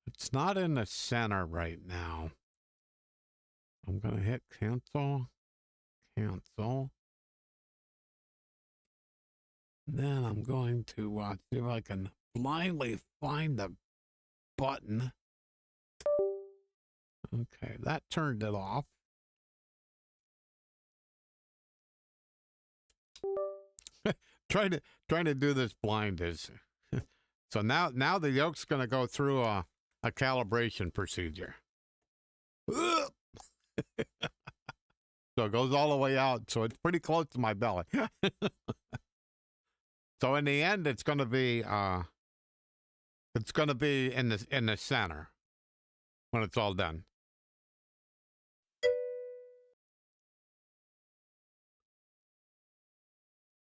Speaker 1: It's not in the center right now. I'm going to hit cancel, cancel. Then I'm going to see if I can blindly find the button. Okay, that turned it off. trying to do this blind is so now the yoke's going to go through a calibration procedure. So it goes all the way out, so it's pretty close to my belly. So in the end, it's going to be in the center when it's all done.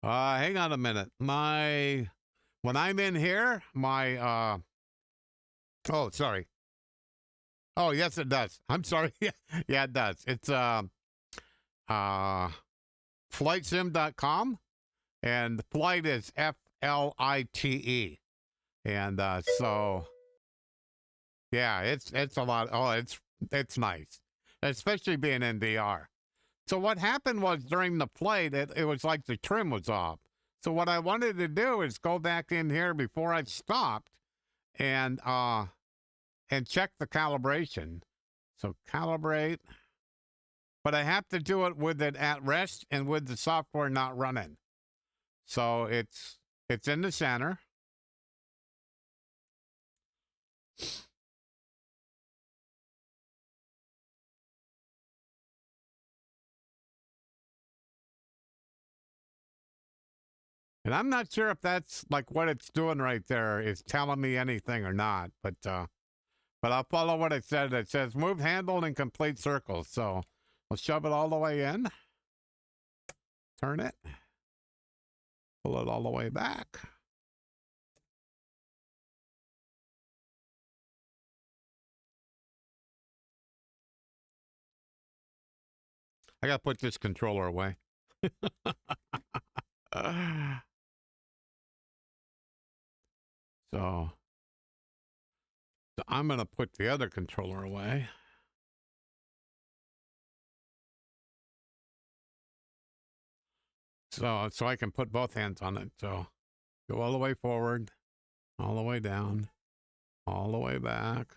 Speaker 1: Hang on a minute. When I'm in here, oh, sorry. Oh, yes, it does. I'm sorry. Yeah, it does. It's flightsim.com, and flight is FLITE. And so yeah, it's a lot. Oh, it's nice, especially being in VR. So what happened was during the flight, it was like the trim was off. So what I wanted to do is go back in here before I stopped and check the calibration. So calibrate, but I have to do it with it at rest and with the software not running. So it's in the center. And I'm not sure if that's like what it's doing right there is telling me anything or not, but I'll follow what it said. It says move handle in complete circles. So we'll shove it all the way in, turn it, pull it all the way back. I gotta put this controller away. So I'm going to put the other controller away. So I can put both hands on it. So go all the way forward, all the way down, all the way back,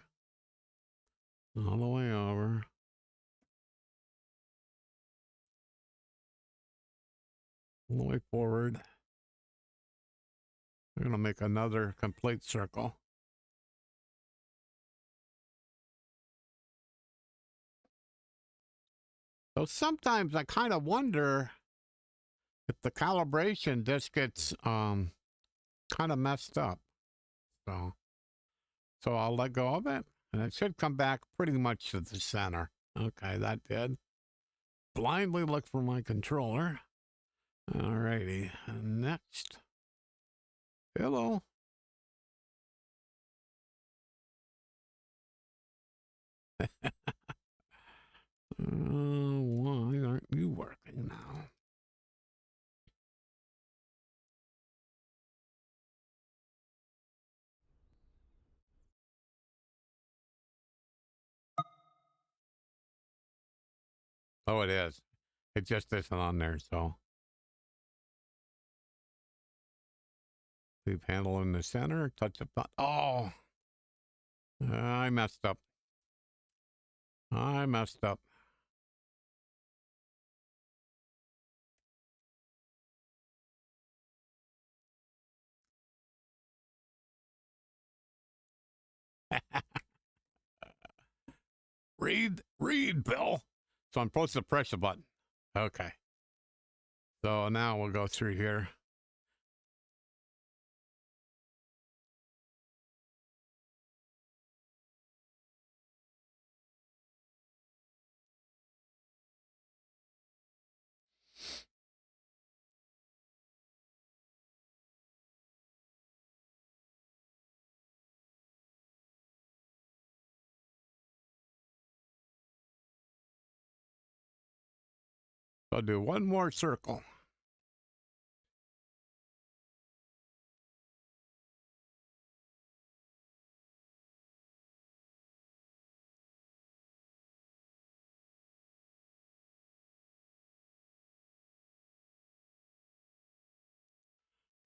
Speaker 1: all the way over. All the way forward. We're going to make another complete circle. So sometimes I kind of wonder if the calibration just gets kind of messed up. So I'll let go of it, and it should come back pretty much to the center. Okay, that did. blindly look for my controller. Alrighty, next. Hello. Why aren't you working now? Oh, it is. It just isn't on there, so. Leave handle in the center, touch the button. Oh, I messed up. I messed up. Read, Bill. So I'm supposed to press the button. Okay. So now we'll go through here. I'll do one more circle.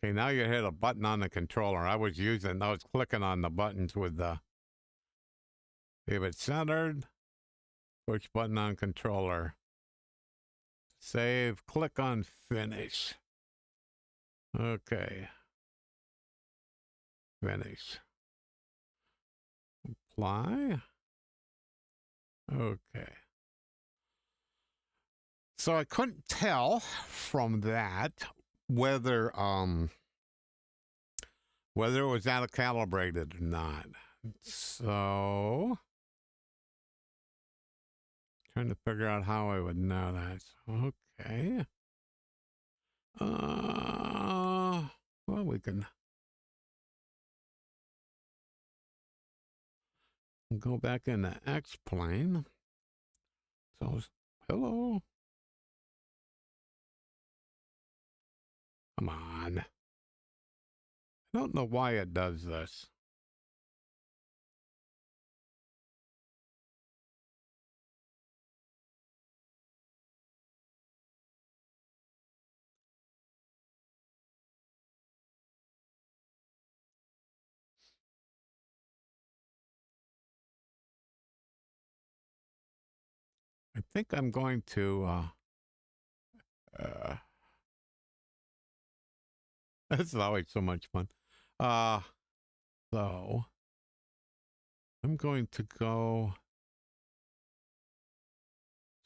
Speaker 1: Okay, now you hit a button on the controller. I was clicking on the buttons with the, if it's centered, push button on controller. Save, click on finish. Okay. Finish. Apply. Okay. So I couldn't tell from that whether it was out of calibrated or not. So trying to figure out how I would know that. Okay. Well, we can go back into X-Plane. So, hello. Come on. I don't know why it does this. I think I'm going to, this is always so much fun. So I'm going to go,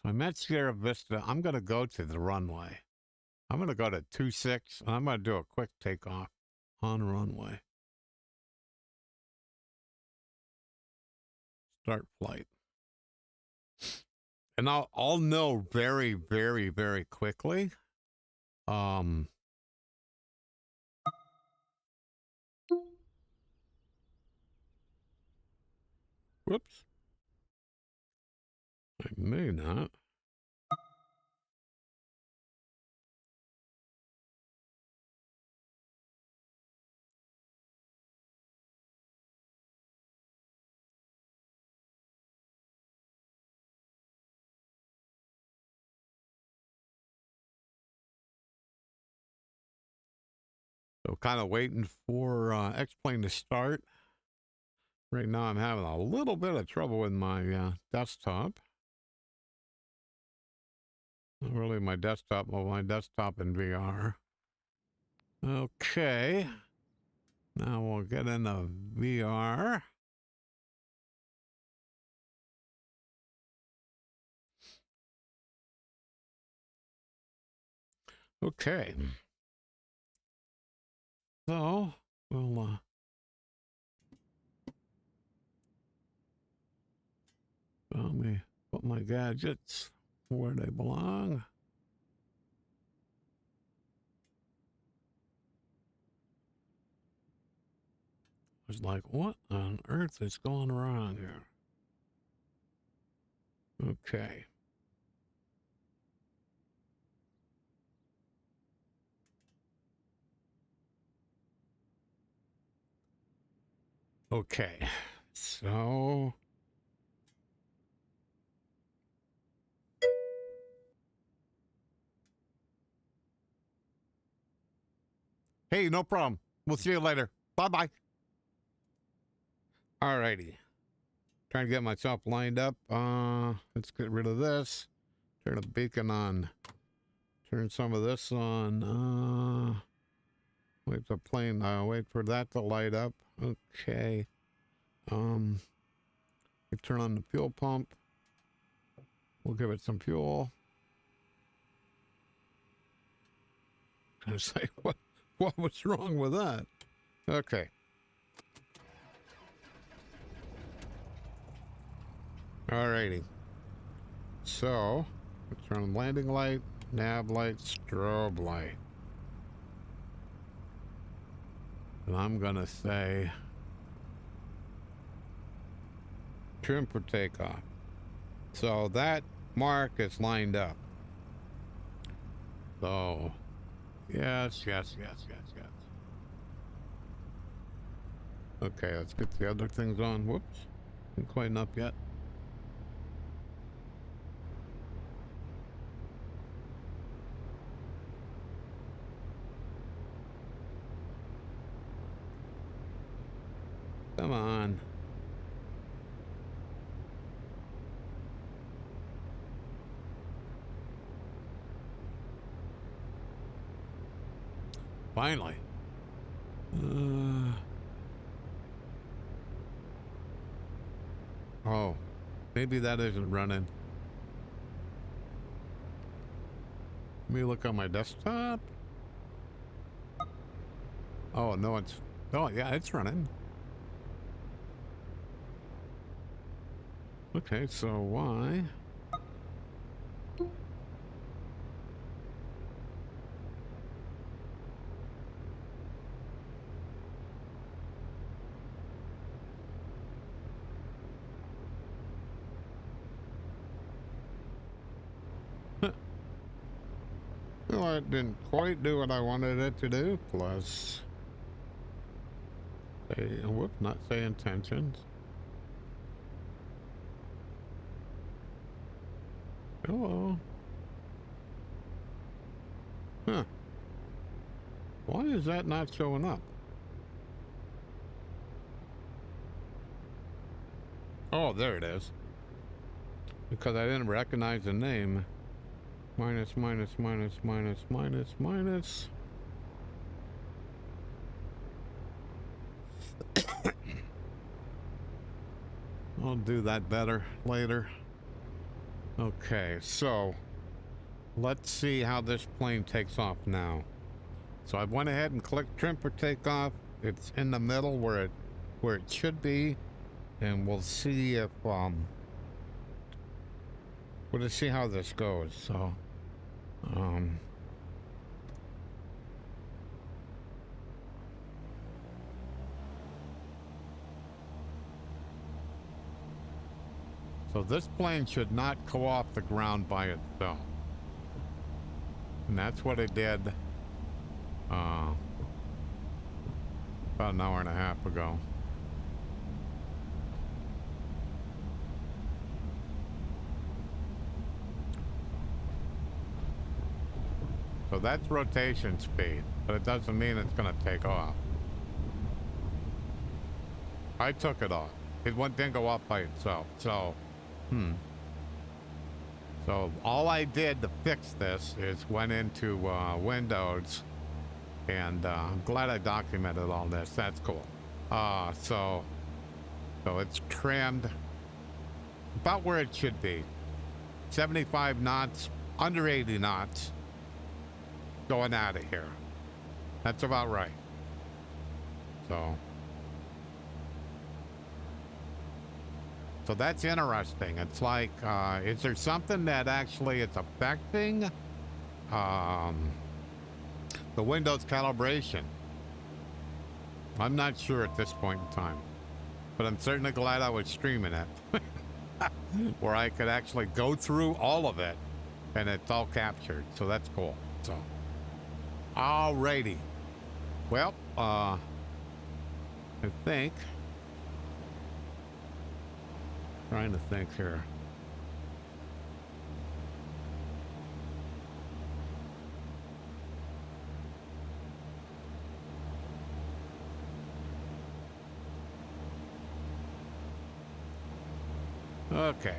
Speaker 1: so I'm at Sierra Vista. I'm going to go to the runway. I'm going to go to 26, and I'm going to do a quick takeoff on runway. Start flight. And I'll know very, very, very quickly. Whoops. I may not. So kind of waiting for X-Plane to start. Right now I'm having a little bit of trouble with my desktop. Not really my desktop, but my desktop in VR. Okay. Now we'll get into VR. Okay. So we'll let me put my gadgets. where they belong. I was like, what on earth is going wrong here? Okay. Okay, so hey, no problem. We'll see you later. Bye-bye. Alrighty. Trying to get myself lined up. Let's get rid of this. Turn the beacon on. Turn some of this on. Wait for plane. Wait for that to light up. Okay. We turn on the fuel pump. We'll give it some fuel. I was like, what was wrong with that? Okay. Alrighty. So, let's turn on landing light, nav light, strobe light. And I'm gonna say trim for takeoff. So that mark is lined up. So, yes. Okay, let's get the other things on. Whoops, didn't quite up yet. Come on. Finally. Oh, maybe that isn't running. Let me look on my desktop. Oh, no, it's... Oh, yeah, it's running. Okay, so why? Well, it didn't quite do what I wanted it to do, plus... Whoop, not say intentions. Hello. Huh. Why is that not showing up? Oh, there it is. Because I didn't recognize the name. Minus. I'll do that better later. Okay, so let's see how this plane takes off now. So I went ahead and clicked trim for takeoff. It's in the middle where it should be, and we'll see if we'll just see how this goes. So so this plane should not go off the ground by itself. And that's what it did about an hour and a half ago. So that's rotation speed, but it doesn't mean it's going to take off. I took it off. It didn't go off by itself. So, So all I did to fix this is went into Windows, and I'm glad I documented all this. That's cool. So it's trimmed about where it should be. 75 knots, under 80 knots. Going out of here. That's about right. So that's interesting. It's like, is there something that actually is affecting the Windows calibration? I'm not sure at this point in time, but I'm certainly glad I was streaming it where I could actually go through all of it and it's all captured. So that's cool. So, alrighty. Well, I think, trying to think here. Okay.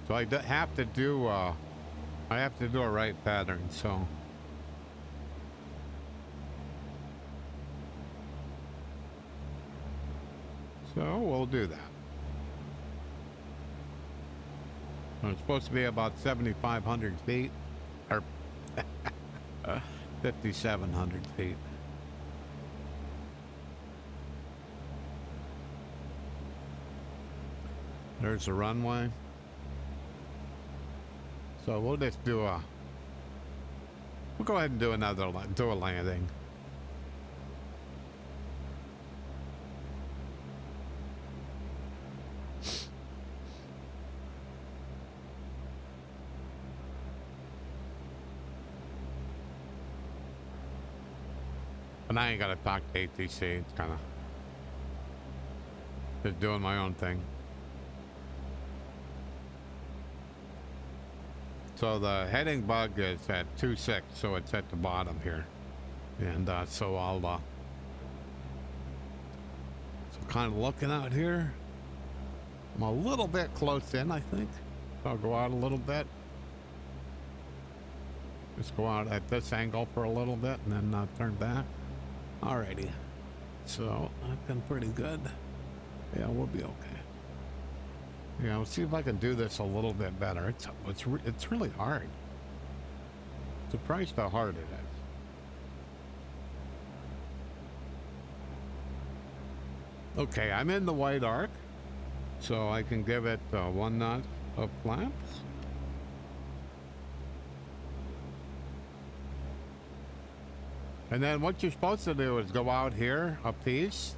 Speaker 1: So I have to do a right pattern, so. So we'll do that. It's supposed to be about 7,500 feet, or 5,700 feet. There's the runway. So we'll just do we'll go ahead and do a landing. But I ain't gotta talk to ATC. It's kind of just doing my own thing. So the heading bug is at 2.6, so it's at the bottom here. And so I'll so kind of looking out here. I'm a little bit close in, I think. So I'll go out a little bit. Just go out at this angle for a little bit and then turn back. Alrighty. So I've been pretty good. Yeah, we'll be okay. Yeah, let's see if I can do this a little bit better. It's really hard. Surprised how hard it is. Okay, I'm in the white arc, so I can give it 1 knot of flaps. And then what you're supposed to do is go out here a piece.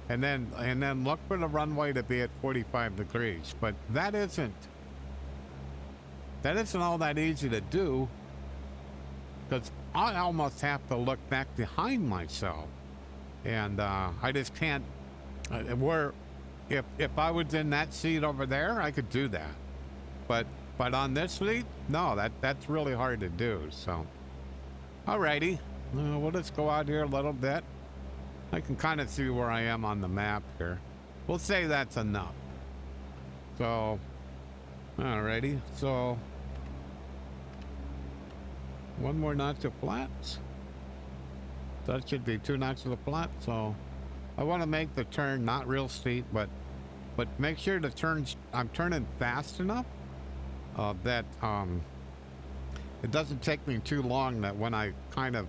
Speaker 1: And then look for the runway to be at 45 degrees. But that isn't all that easy to do, because I almost have to look back behind myself. And I just can't, if I was in that seat over there, I could do that. But on this seat, no, that's really hard to do. So, alrighty, we'll just go out here a little bit. I can kind of see where I am on the map here. We'll say that's enough. So, alrighty. So, 1 more notch of flats. That should be 2 notches of flat. So, I want to make the turn not real steep, but make sure the turns, I'm turning fast enough that it doesn't take me too long, that when I kind of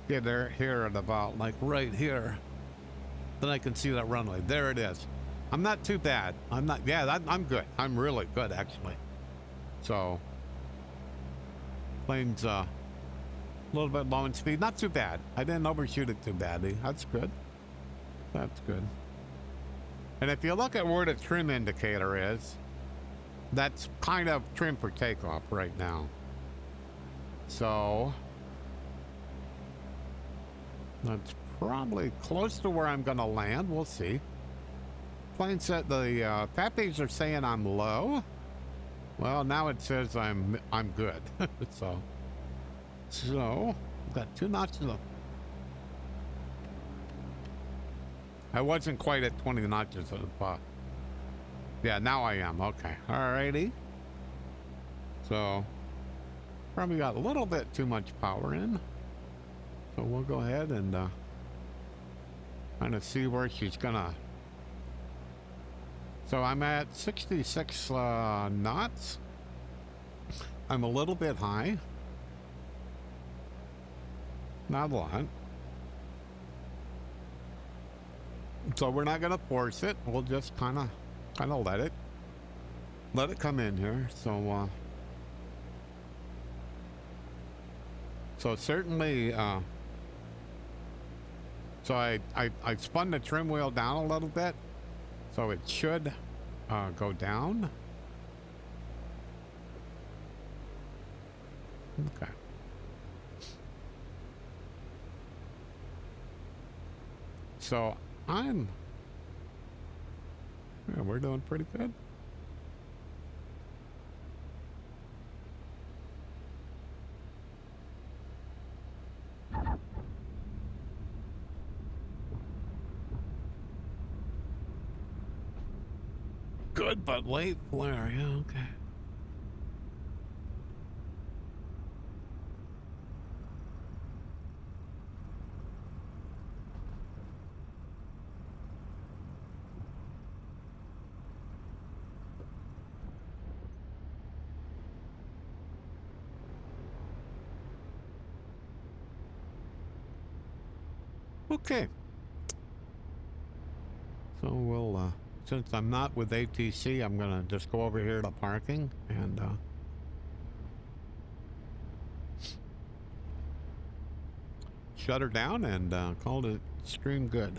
Speaker 1: get there here at about like right here, then I can see that runway. There it is. I'm not too bad. I'm good. I'm really good, actually. So plane's a little bit low in speed. Not too bad. I didn't overshoot it too badly. That's good. That's good. And if you look at where the trim indicator is, that's kind of trim for takeoff right now. So that's probably close to where I'm going to land. We'll see. Plane set, the Pappies are saying I'm low. Well, now it says I'm good. So got 2 notches of. I wasn't quite at 20 notches of. Yeah, now I am. Okay. Alrighty. So probably got a little bit too much power in. So we'll go ahead and kind of see where she's gonna. So I'm at 66 knots. I'm a little bit high. Not a lot. So we're not gonna force it. We'll just kind of let it come in here. So certainly, so I spun the trim wheel down a little bit, so it should go down. Okay. So yeah, we're doing pretty good. Good, but late flare. Yeah, okay. Okay. So we'll, since I'm not with ATC, I'm gonna just go over here to parking and, shut her down and, call it stream good.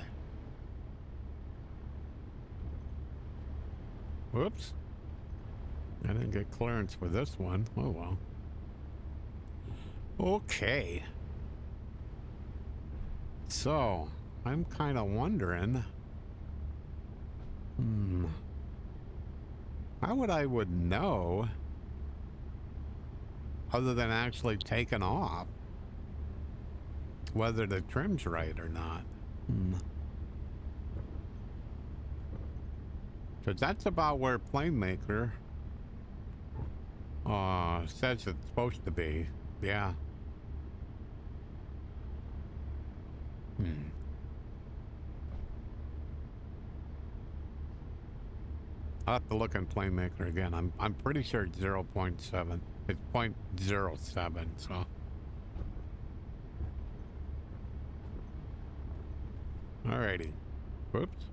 Speaker 1: Whoops. I didn't get clearance for this one. Oh well. Okay. So, I'm kind of wondering, how would know, other than actually taking off, whether the trim's right or not? Because that's about where PlaneMaker says it's supposed to be. Yeah. I'll have to look in PlaneMaker again. I'm pretty sure it's 0.7. It's 0.07, so. Alrighty. Whoops.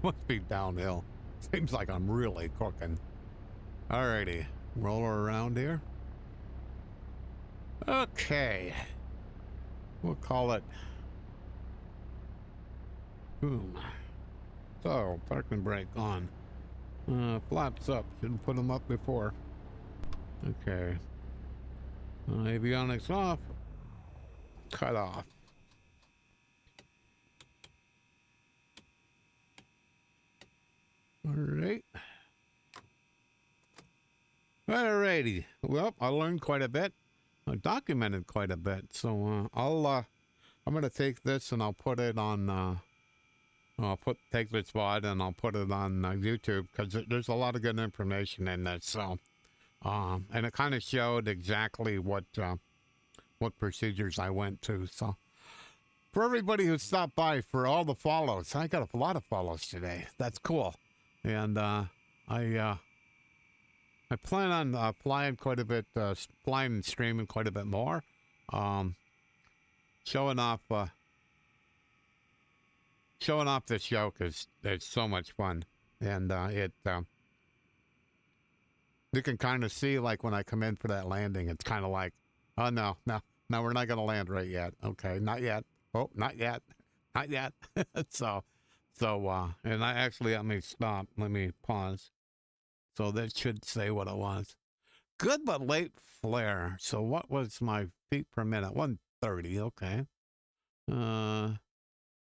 Speaker 1: Must be downhill. Seems like I'm really cooking. Alrighty. Roll her around here. Okay. We'll call it boom. So, parking brake on. Flaps up. Shouldn't put them up before. Okay. Avionics off. Cut off. Alright. Alrighty. Well, I learned quite a bit. I documented quite a bit. So I'm gonna take this and I'll put it on take this VOD and I'll put it on YouTube, because there's a lot of good information in this. So and it kind of showed exactly what procedures I went to. So for everybody who stopped by, for all the follows, I got a lot of follows today. That's cool. And I plan on flying quite a bit, flying and streaming quite a bit more. Showing off this yoke is so much fun, and you can kind of see, like, when I come in for that landing, it's kind of like, oh no, we're not gonna land right yet. Okay, not yet. Oh, not yet, not yet. so, and I actually, let me pause. So that should say what it was. Good but late flare. So what was my feet per minute? 130, okay.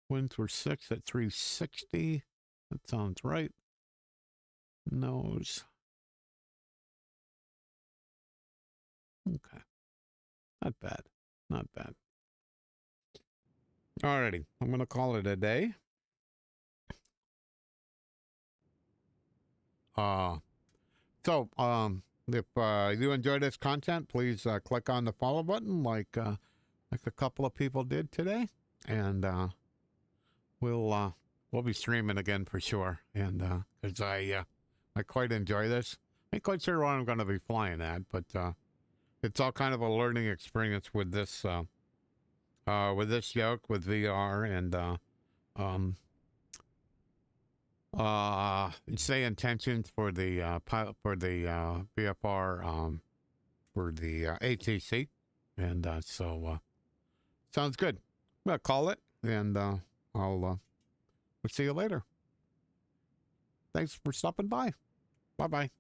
Speaker 1: Winds were 6 at 360. That sounds right. Nose. Okay. Not bad. Not bad. Alrighty. I'm going to call it a day. So, if you enjoy this content, please click on the follow button, like a couple of people did today, and we'll be streaming again for sure. And because I quite enjoy this. I ain't quite sure what I'm going to be flying at, but it's all kind of a learning experience with this yoke, with VR, and say intentions for the pilot, for the VFR, for the ATC, and so sounds good. I'm gonna call it, and we'll see you later. Thanks for stopping by. Bye bye.